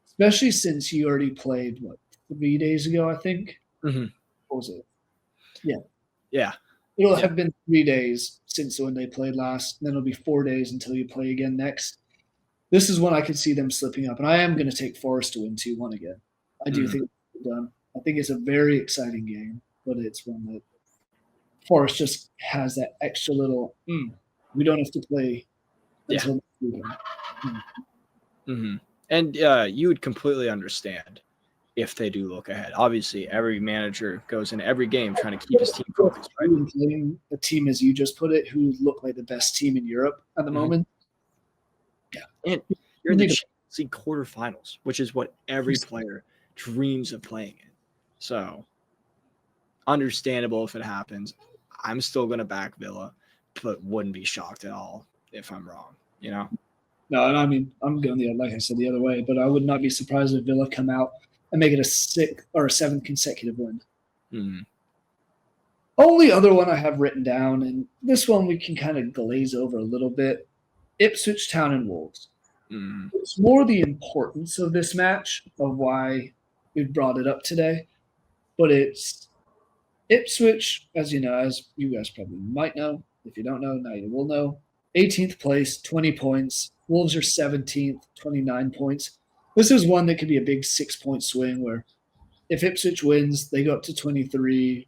especially since you already played, 3 days ago, I think? Mm-hmm. What was it? Yeah. Yeah. It'll have been 3 days since when they played last, and then it'll be 4 days until you play again next. This is when I could see them slipping up, and I am going to take Forest to win 2-1 again. I do think it's done. I think it's a very exciting game, but it's one that Forest just has that extra little, we don't have to play until next weekend. Mm-hmm. And you would completely understand if they do look ahead. Obviously, every manager goes into every game trying to keep his team focused. Right? Playing a team, as you just put it, who look like the best team in Europe at the moment. Yeah. And you're in the Champions League quarterfinals, which is what every player dreams of playing in. So, understandable if it happens. I'm still going to back Villa, but wouldn't be shocked at all if I'm wrong, No, and I mean, I'm going like I said, the other way, but I would not be surprised if Villa come out and make it a 6th or a 7th consecutive win. Mm-hmm. Only other one I have written down, and this one we can kind of glaze over a little bit, Ipswich Town and Wolves. Mm-hmm. It's more the importance of this match of why we brought it up today, but it's Ipswich, as you guys probably might know. If you don't know, now you will know. 18th place, 20 points. Wolves are 17th, 29 points. This is one that could be a big 6-point swing where if Ipswich wins, they go up to 23.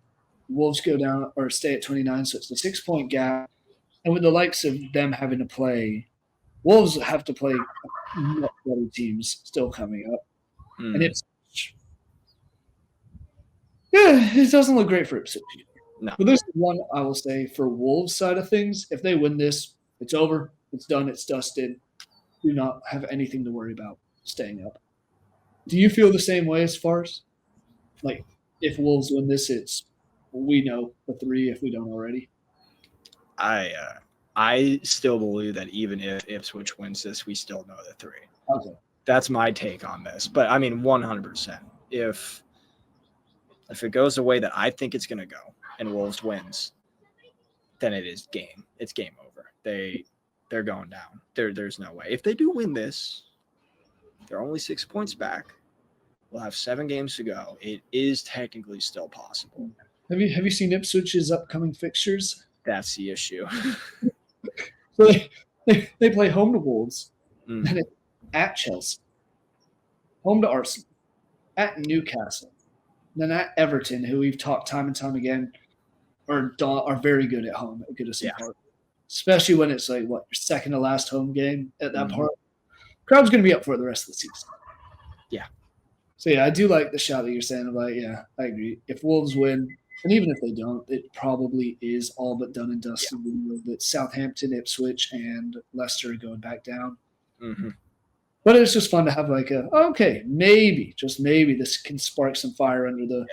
Wolves go down or stay at 29, so it's a 6-point gap. And with the likes of them having to play, Wolves have to play much better teams still coming up. And Ipswich, it doesn't look great for Ipswich either. No. But there's one I will say for Wolves' side of things. If they win this, it's over. It's done. It's dusted. Do not have anything to worry about staying up. Do you feel the same way as far as, like, if Wolves win this, we know the 3 if we don't already? I still believe that even if Ipswich wins this, we still know the 3. Okay. That's my take on this. But, I mean, 100%. If it goes the way that I think it's going to go and Wolves wins, then it is game. It's game over. They're going down. There's no way. If they do win this, they're only 6 points back. We'll have 7 games to go. It is technically still possible. Have you seen Ipswich's upcoming fixtures? That's the issue. So they play home to Wolves, and at Chelsea, home to Arsenal, at Newcastle, then at Everton, who we've talked time and time again are very good at home at Goodison Park, especially when it's like your second to last home game at that park. Crowd's going to be up for it the rest of the season. Yeah. So I do like the shot that you're saying about. Yeah, I agree. If Wolves win, and even if they don't, it probably is all but done and dusted. We know that Southampton, Ipswich, and Leicester are going back down. Mm-hmm. But it's just fun to have maybe, just maybe this can spark some fire under the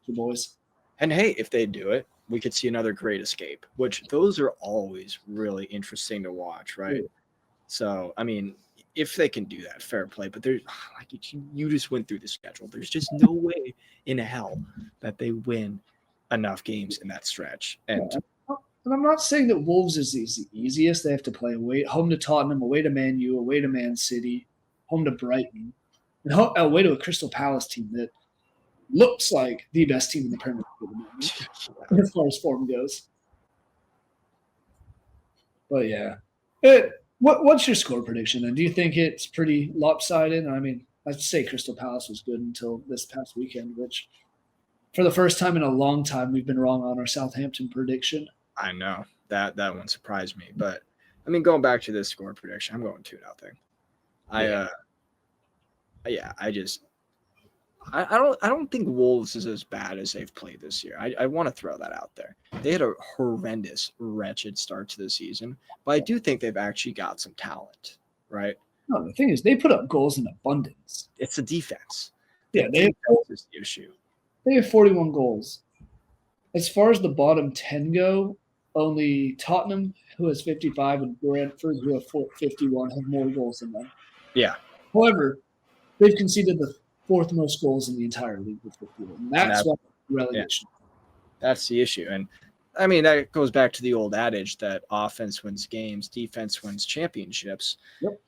boys. And hey, if they do it, we could see another Great Escape, which those are always really interesting to watch, right? Yeah. So, I mean, if they can do that, fair play. But there's you just went through the schedule. There's just no way in hell that they win enough games in that stretch. And I'm not saying that Wolves is the easiest. They have to play away, home to Tottenham, away to Man U, away to Man City, home to Brighton, and away to a Crystal Palace team that looks like the best team in the Premier League at the moment, as far as form goes. But yeah, what's your score prediction? And do you think it's pretty lopsided? I mean, I'd say Crystal Palace was good until this past weekend, which for the first time in a long time, we've been wrong on our Southampton prediction. I know that one surprised me, but I mean, going back to this score prediction, I'm going 2-0. I don't think Wolves is as bad as they've played this year. I want to throw that out there. They had a horrendous, wretched start to the season, but I do think they've actually got some talent, right? No, the thing is, they put up goals in abundance. It's the defense. Yeah, defense is the issue. They have 41 goals. As far as the bottom 10 go, only Tottenham, who has 55, and Brentford, who have 51, have more goals than them. Yeah. However, they've conceded the fourth most goals in the entire league with 51. And that's why relegation. Yeah. That's the issue. And I mean, that goes back to the old adage that offense wins games, defense wins championships. Yep.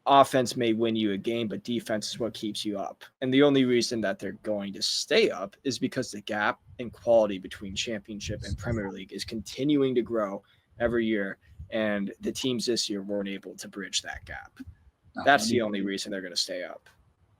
Offense may win you a game, but defense is what keeps you up. And the only reason that they're going to stay up is because the gap in quality between championship and Premier League is continuing to grow every year. And the teams this year weren't able to bridge that gap. That's the only reason they're going to stay up.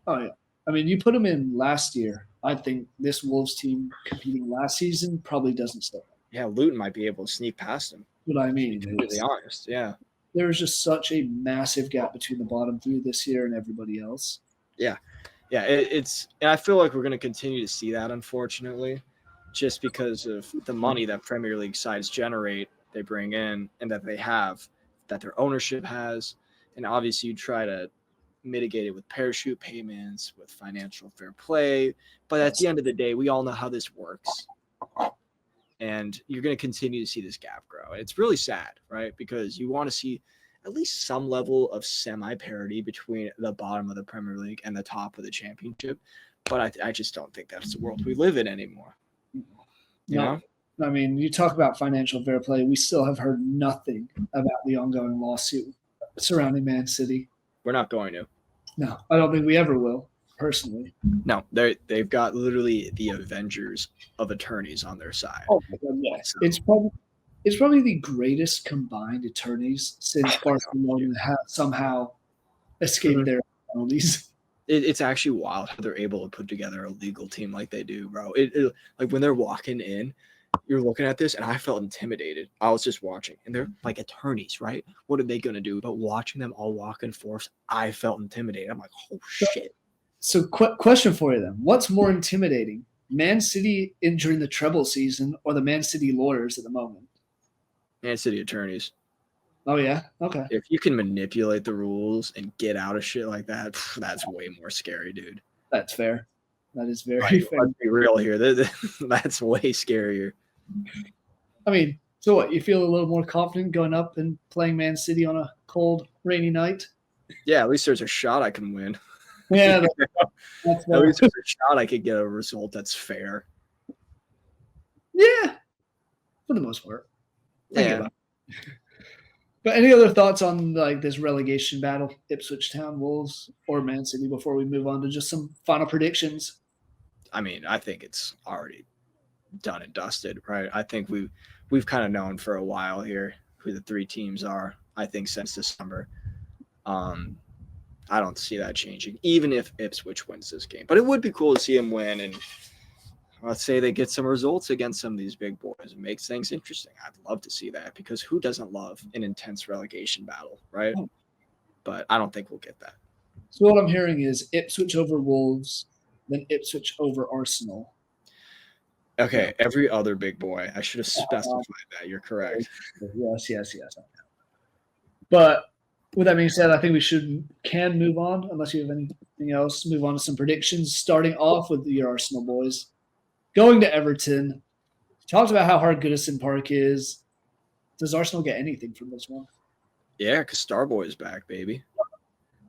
Oh, yeah. I mean, you put them in last year. I think this Wolves team competing last season probably doesn't stay up. Yeah, Luton might be able to sneak past them. What I mean, to be honest, yeah. There was just such a massive gap between the bottom three this year and everybody else. Yeah. It's and I feel like we're going to continue to see that, unfortunately, just because of the money that Premier League sides generate, they bring in, and that they have, that their ownership has, and obviously you try to mitigate it with parachute payments, with financial fair play, but at the end of the day, we all know how this works. And you're going to continue to see this gap grow. It's really sad, right? Because you want to see at least some level of semi-parity between the bottom of the Premier League and the top of the championship. But I just don't think that's the world we live in anymore. You know? I mean, you talk about financial fair play. We still have heard nothing about the ongoing lawsuit surrounding Man City. We're not going to. No, I don't think we ever will, personally. No, they've got literally the Avengers of attorneys on their side. Oh my God, yes. So, it's probably the greatest combined attorneys since Barcelona have somehow escaped their penalties. It's actually wild how they're able to put together a legal team like they do, bro. Like when they're walking in, you're looking at this, and I felt intimidated. I was just watching, and they're like attorneys, right? What are they going to do? But watching them all walk in force, I felt intimidated. I'm like, oh, shit. So question for you then. What's more intimidating, Man City during the treble season or the Man City lawyers at the moment? Man City attorneys. Oh, yeah? Okay. If you can manipulate the rules and get out of shit like that, that's way more scary, dude. That's fair. That is very fair. Let's be real here. That's way scarier. I mean, so what? You feel a little more confident going up and playing Man City on a cold, rainy night? Yeah, at least there's a shot I can win. Yeah. That's at least there's a shot I could get a result that's fair. Yeah. For the most part. Yeah. But any other thoughts on like this relegation battle, Ipswich Town, Wolves, or Man City before we move on to just some final predictions? I mean, I think it's already done and dusted, right? I think we've kind of known for a while here who the three teams are, I think, since December. I don't see that changing, even if Ipswich wins this game. But it would be cool to see him win, and let's say they get some results against some of these big boys. It makes things interesting. I'd love to see that, because who doesn't love an intense relegation battle, right? But I don't think we'll get that. So what I'm hearing is Ipswich over Wolves, then Ipswich over Arsenal. Okay, every other big boy. I should have specified that. You're correct. Yes. But with that being said, I think we can move on, unless you have anything else. Move on to some predictions, starting off with your Arsenal boys. Going to Everton. Talked about how hard Goodison Park is. Does Arsenal get anything from this one? Yeah, because Starboy is back, baby.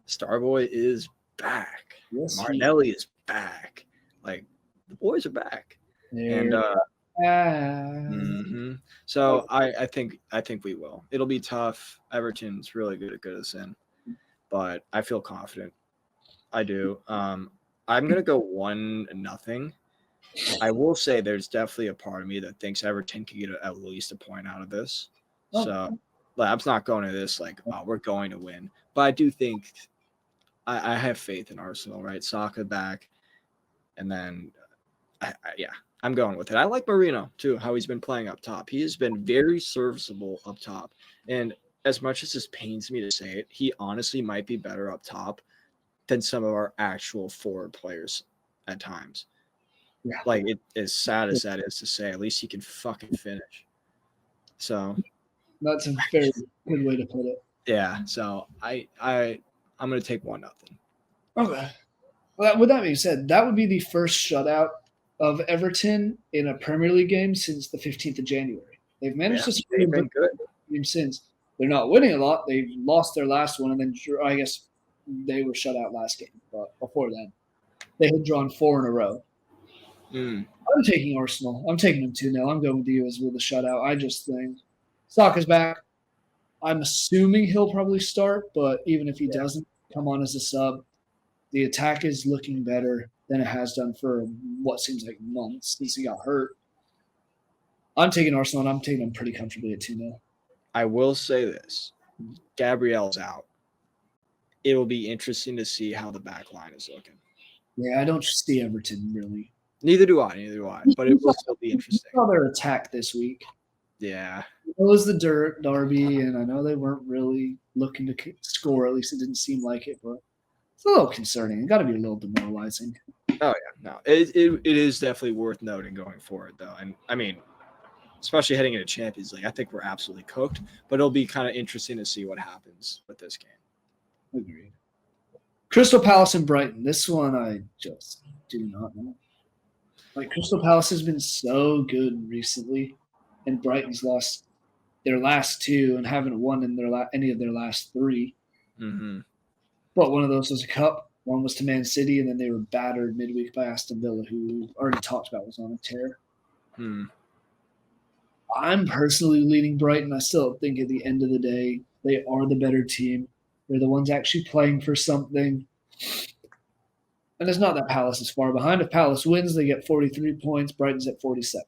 Starboy is back. Yes, Martinelli is back. Like, the boys are back. Yeah. And so I think we will. It'll be tough. Everton's really good at Goodison, but I feel confident. I do. I'm gonna go 1-0. I will say there's definitely a part of me that thinks Everton can get at least a point out of this. So I'm not going to this like, oh, we're going to win. But I do think I have faith in Arsenal, right? Saka back. And then, I'm going with it. I like Marino, too, how he's been playing up top. He has been very serviceable up top. And as much as this pains me to say it, he honestly might be better up top than some of our actual forward players at times. Yeah. Like, it, as sad as that is to say, at least he can fucking finish. So that's a very good way to put it. yeah. So I'm gonna take 1-0. Okay. Well, with that being said, that would be the first shutout of Everton in a Premier League game since the 15th of January. They've managed to score they've been good game since. They're not winning a lot. They've lost their last one, and then I guess they were shut out last game. But before then, they had drawn 4 in a row. I'm taking Arsenal. I'm taking them 2-0. I'm going with you as with a shutout. I just think Saka's back. I'm assuming he'll probably start, but even if he doesn't come on as a sub, the attack is looking better than it has done for what seems like months since he got hurt. I'm taking Arsenal, and I'm taking them pretty comfortably at 2-0. I will say this. Gabriel's out. It will be interesting to see how the back line is looking. Yeah, I don't see Everton really. Neither do I. But it will still be interesting. I saw their attack this week. Yeah. It was the Derby, and I know they weren't really looking to score. At least it didn't seem like it, but it's a little concerning. It got to be a little demoralizing. Oh, yeah. No, it is definitely worth noting going forward, though. And, I mean, especially heading into Champions League, I think we're absolutely cooked. But it'll be kind of interesting to see what happens with this game. Agreed. Crystal Palace and Brighton. This one I just do not know. Like, Crystal Palace has been so good recently, and Brighton's lost their last 2 and haven't won in any of their last 3. Mm-hmm. But one of those was a cup. One was to Man City, and then they were battered midweek by Aston Villa, who we already talked about was on a tear. I'm personally leaning Brighton. I still think at the end of the day, they are the better team. They're the ones actually playing for something. And it's not that Palace is far behind. If Palace wins, they get 43 points. Brighton's at 47.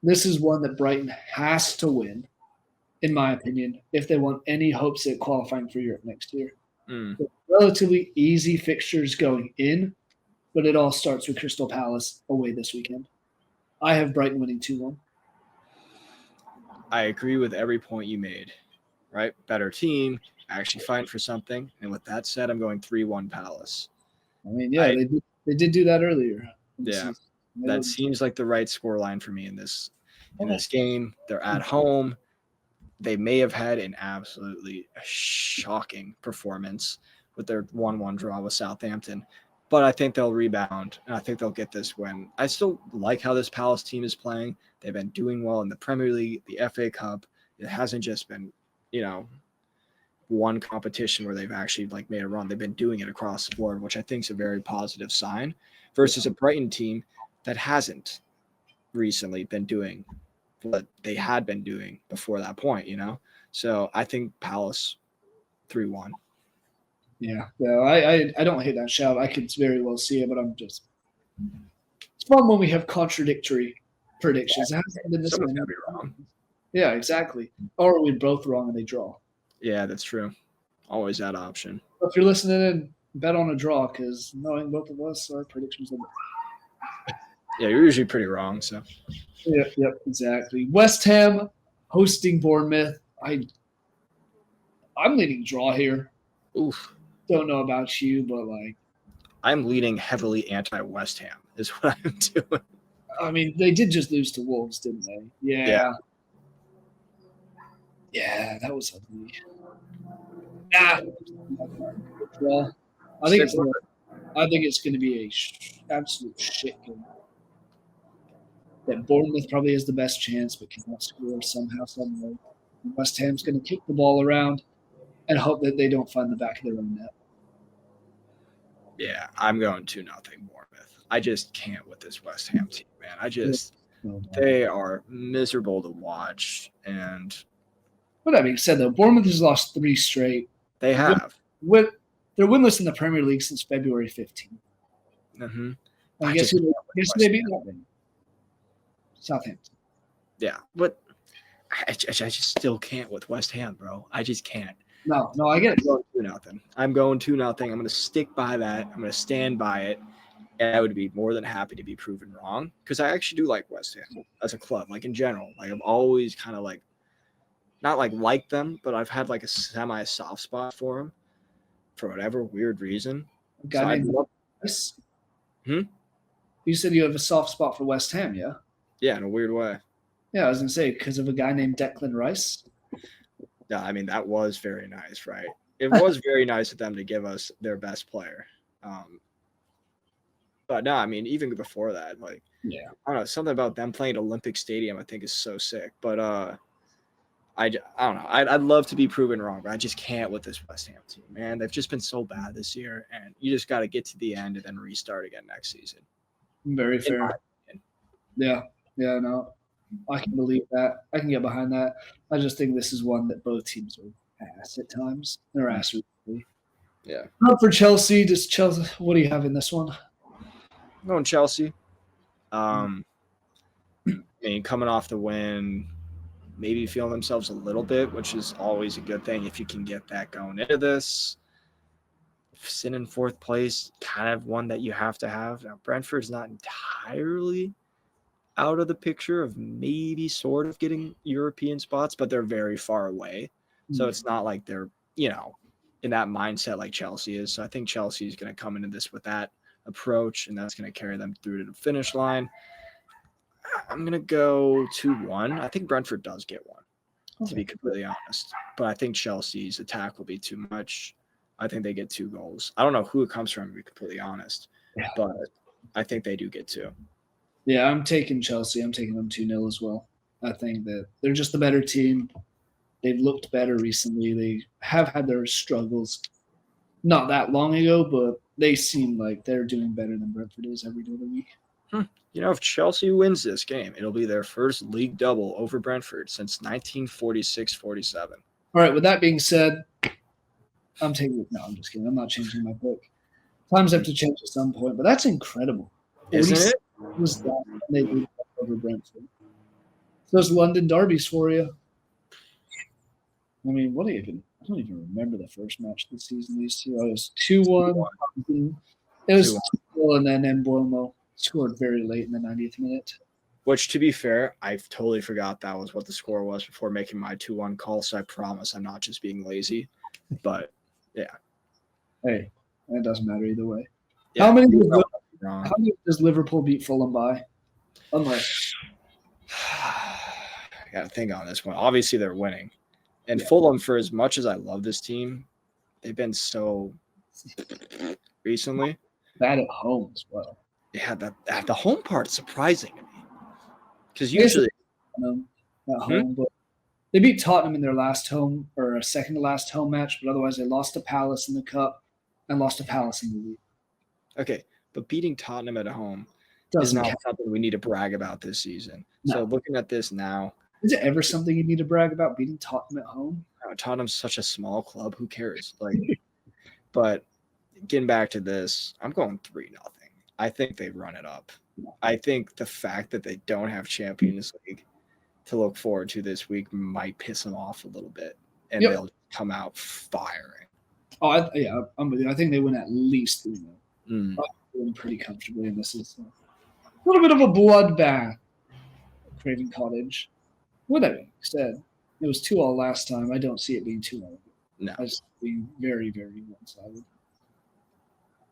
This is one that Brighton has to win, in my opinion, if they want any hopes at qualifying for Europe next year. Relatively easy fixtures going in, but it all starts with Crystal Palace away this weekend. I have Brighton winning 2-1. I agree with every point you made, right? Better team, actually fighting for something. And with that said, I'm going 3-1 Palace. I mean, yeah, they did do that earlier. Yeah, that seems like the right scoreline for me in this game. They're at home. They may have had an absolutely shocking performance with their 1-1 draw with Southampton, but I think they'll rebound, and I think they'll get this win. I still like how this Palace team is playing. They've been doing well in the Premier League, the FA Cup. It hasn't just been, one competition where they've actually made a run. They've been doing it across the board, which I think is a very positive sign versus a Brighton team that hasn't recently been doing what they had been doing before that point, So I think Palace 3-1. Yeah, I don't hate that shout. I could very well see it, but it's fun when we have contradictory predictions. It hasn't been this Someone's gonna be wrong. Yeah, exactly. Or we're both wrong and they draw. Yeah, that's true. Always that option. But if you're listening in, bet on a draw because knowing both of us, our predictions are. Yeah, you're usually pretty wrong. So. Yep, exactly. West Ham hosting Bournemouth. I'm leaning draw here. Oof. Don't know about you, but I'm leaning heavily anti-West Ham is what I'm doing. I mean, they did just lose to Wolves, didn't they? Yeah. Yeah, that was ugly. Well, I think it's going to be a absolute shit game. That Bournemouth probably has the best chance, but cannot score somehow, some way. West Ham's going to kick the ball around and hope that they don't find the back of their own net. Yeah, I'm going 2-0 Bournemouth. I just can't with this West Ham team, man. They are miserable to watch. And with that being said, though, Bournemouth has lost 3 straight. They have. They're winless in the Premier League since February 15th. Mm-hmm. I guess they beat Southampton. Yeah, but I just still can't with West Ham, bro. I just can't. No, I get it. I'm going 2-0. I'm going to stick by that. I'm going to stand by it. And I would be more than happy to be proven wrong because I actually do like West Ham as a club, in general. I've always kind of not like them, but I've had like a semi soft spot for them for whatever weird reason. A guy named Rice? You said you have a soft spot for West Ham, yeah? Yeah, in a weird way. Yeah, I was going to say, because of a guy named Declan Rice. Yeah, I mean, that was very nice, right? It was very nice of them to give us their best player. But no, I mean, even before that, like, yeah, I don't know, something about them playing at Olympic Stadium I think is so sick. But I don't know. I'd love to be proven wrong, but I just can't with this West Ham team, man. They've just been so bad this year, and you just got to get to the end and then restart again next season. Very fair. Yeah, no, I can believe that. I can get behind that. I just think this is one that both teams are ass at times. They're ass recently. Yeah. Not for Chelsea. Just Chelsea. What do you have in this one? I'm going Chelsea. I mean, coming off the win, maybe feeling themselves a little bit, which is always a good thing if you can get that going into this. Sitting in fourth place, kind of one that you have to have. Now, Brentford's not entirely out of the picture of maybe sort of getting European spots, but they're very far away. So it's not like they're, in that mindset like Chelsea is. So I think Chelsea is going to come into this with that approach, and that's going to carry them through to the finish line. I'm going to go 2-1. I think Brentford does get one, to be completely honest. But I think Chelsea's attack will be too much. I think they get 2 goals. I don't know who it comes from, to be completely honest. Yeah. But I think they do get 2. Yeah, I'm taking Chelsea. I'm taking them 2-0 as well. I think that they're just the better team. They've looked better recently. They have had their struggles not that long ago, but they seem like they're doing better than Brentford is every day of the week. If Chelsea wins this game, it'll be their first league double over Brentford since 1946-47. All right, with that being said, I'm just kidding. I'm not changing my pick. Times have to change at some point, but that's incredible. Isn't it? Was that they did over Brentford. Those London derbies for you. I mean, I don't even remember the first match this season. These two, it was 2-1. It was 2-0, and then Mbeumo scored very late in the 90th minute. Which, to be fair, I totally forgot that was what the score was before making my 2-1 call, so I promise I'm not just being lazy. But, yeah. Hey, it doesn't matter either way. Yeah, how many does Liverpool beat Fulham by? Unless. I got to think on this one. Obviously, they're winning. And Fulham, for as much as I love this team, they've been so recently. Bad at home as well. Yeah, the home part's surprising to me. Because usually at home, but they beat Tottenham in their last home or second to last home match, but otherwise they lost to Palace in the Cup and lost to Palace in the league. Okay, but beating Tottenham at home is not something we need to brag about this season. No. So looking at this now. Is it ever something you need to brag about, beating Tottenham at home? Tottenham's such a small club. Who cares? But getting back to this, I'm going 3-0. I think they run it up. I think the fact that they don't have Champions League to look forward to this week might piss them off a little bit, and they'll come out firing. Oh, I'm with you. I think they win at least 3-0. Win pretty comfortably, and this is a little bit of a bloodbath. Craven Cottage. With that being said, it was 2-2 last time. I don't see it being 2-0. No. I just being very, very one-sided.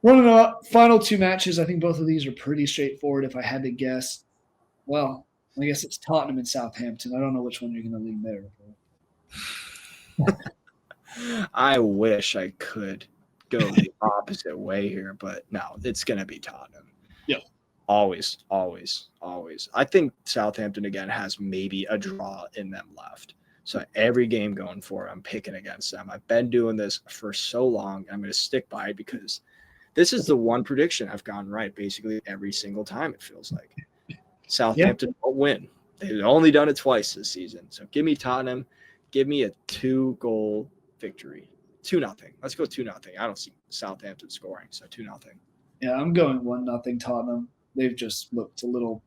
Running up, final 2 matches. I think both of these are pretty straightforward. If I had to guess, well, I guess it's Tottenham and Southampton. I don't know which one you're going to lean there. I wish I could go the opposite way here, but no, it's going to be Tottenham. Yeah. Always. I think Southampton, again, has maybe a draw in them left. So every game going forward, I'm picking against them. I've been doing this for so long. I'm going to stick by it because this is the one prediction I've gotten right basically every single time, it feels like. Southampton won't win. They've only done it twice this season. So give me Tottenham. Give me a 2-goal victory. 2-0. Let's go 2-0. I don't see Southampton scoring, so 2-0. Yeah, I'm going 1-0 Tottenham. They've just looked a little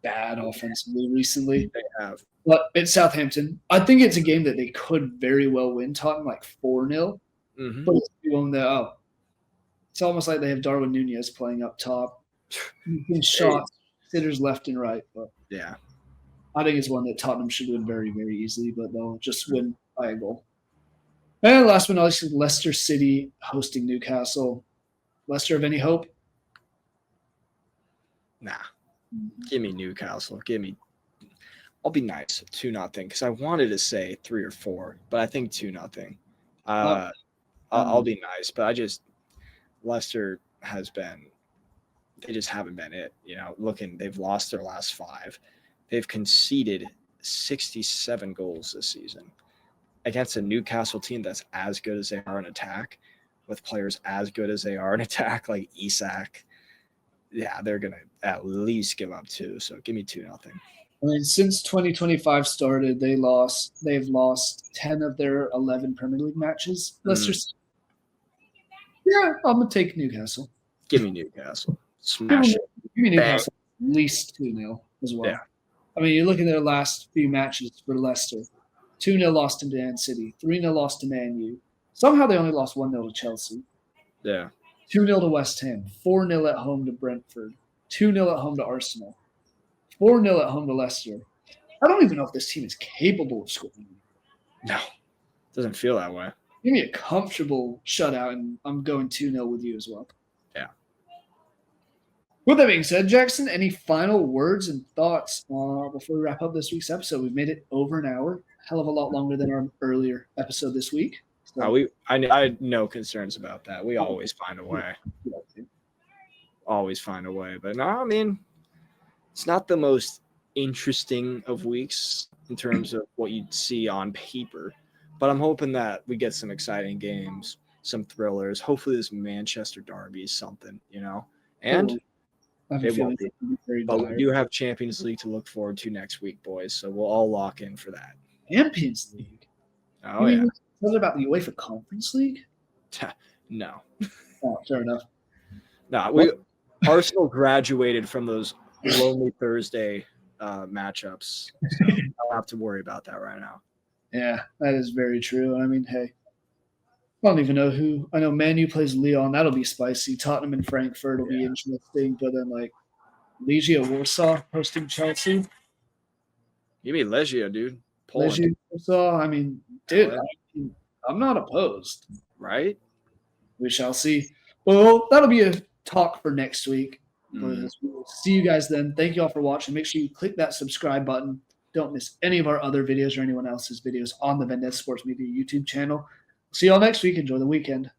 bad offensively recently. They have. But it's Southampton. I think it's a game that they could very well win Tottenham, like 4-0. Mm-hmm. But it's almost like they have Darwin Nunez playing up top. Shots, sitters left and right. But yeah. I think it's one that Tottenham should win very, very easily, but they'll just win by a goal. And last but not least, Leicester City hosting Newcastle. Leicester have any hope? Nah. Give me Newcastle. I'll be nice. 2-0 because I wanted to say 3 or 4, but I think 2-0. I'll be nice, but Leicester has been. They just haven't been it. They've lost their last 5. They've conceded 67 goals this season against a Newcastle team that's as good as they are in attack, with players as good as they are in attack, like Isak. Yeah, they're going to at least give up 2. So give me 2-0. I mean, since 2025 started, they've lost 10 of their 11 Premier League matches. Leicester. Yeah, I'm going to take Newcastle. Give me Newcastle. Smash it. Give me Newcastle at least 2-0 as well. Yeah. I mean, you look at their last few matches for Leicester. 2-0 lost to Man City. 3-0 lost to Man U. Somehow they only lost 1-0 to Chelsea. Yeah. 2-0 to West Ham. 4-0 at home to Brentford. 2-0 at home to Arsenal. 4-0 at home to Leicester. I don't even know if this team is capable of scoring. No. Doesn't feel that way. Give me a comfortable shutout, and I'm going 2-0 with you as well. Yeah. With that being said, Jackson, any final words and thoughts before we wrap up this week's episode? We've made it over an hour. Hell of a lot longer than our earlier episode this week. So, I had no concerns about that. We always find a way. Always find a way. But no, I mean, it's not the most interesting of weeks in terms of what you'd see on paper. But I'm hoping that we get some exciting games, some thrillers. Hopefully this Manchester derby is something, And it won't be. But we do have Champions League to look forward to next week, boys. So we'll all lock in for that. Champions League? Oh, yeah. Was it about the UEFA Conference League? No. Oh, fair enough. No, Arsenal graduated from those lonely Thursday matchups. So I don't have to worry about that right now. Yeah, that is very true. I mean, hey, I don't even know who. I know Man U plays Lyon. That'll be spicy. Tottenham and Frankfurt will be interesting. But then, Legia Warsaw hosting Chelsea. Give me Legia, dude. Poland. Legia Warsaw. I mean, dude, I'm not opposed. Right? We shall see. Well, that'll be a talk for next week. We'll see you guys then. Thank you all for watching. Make sure you click that subscribe button. Don't miss any of our other videos or anyone else's videos on the Vendetta Sports Media YouTube channel. See you all next week. Enjoy the weekend.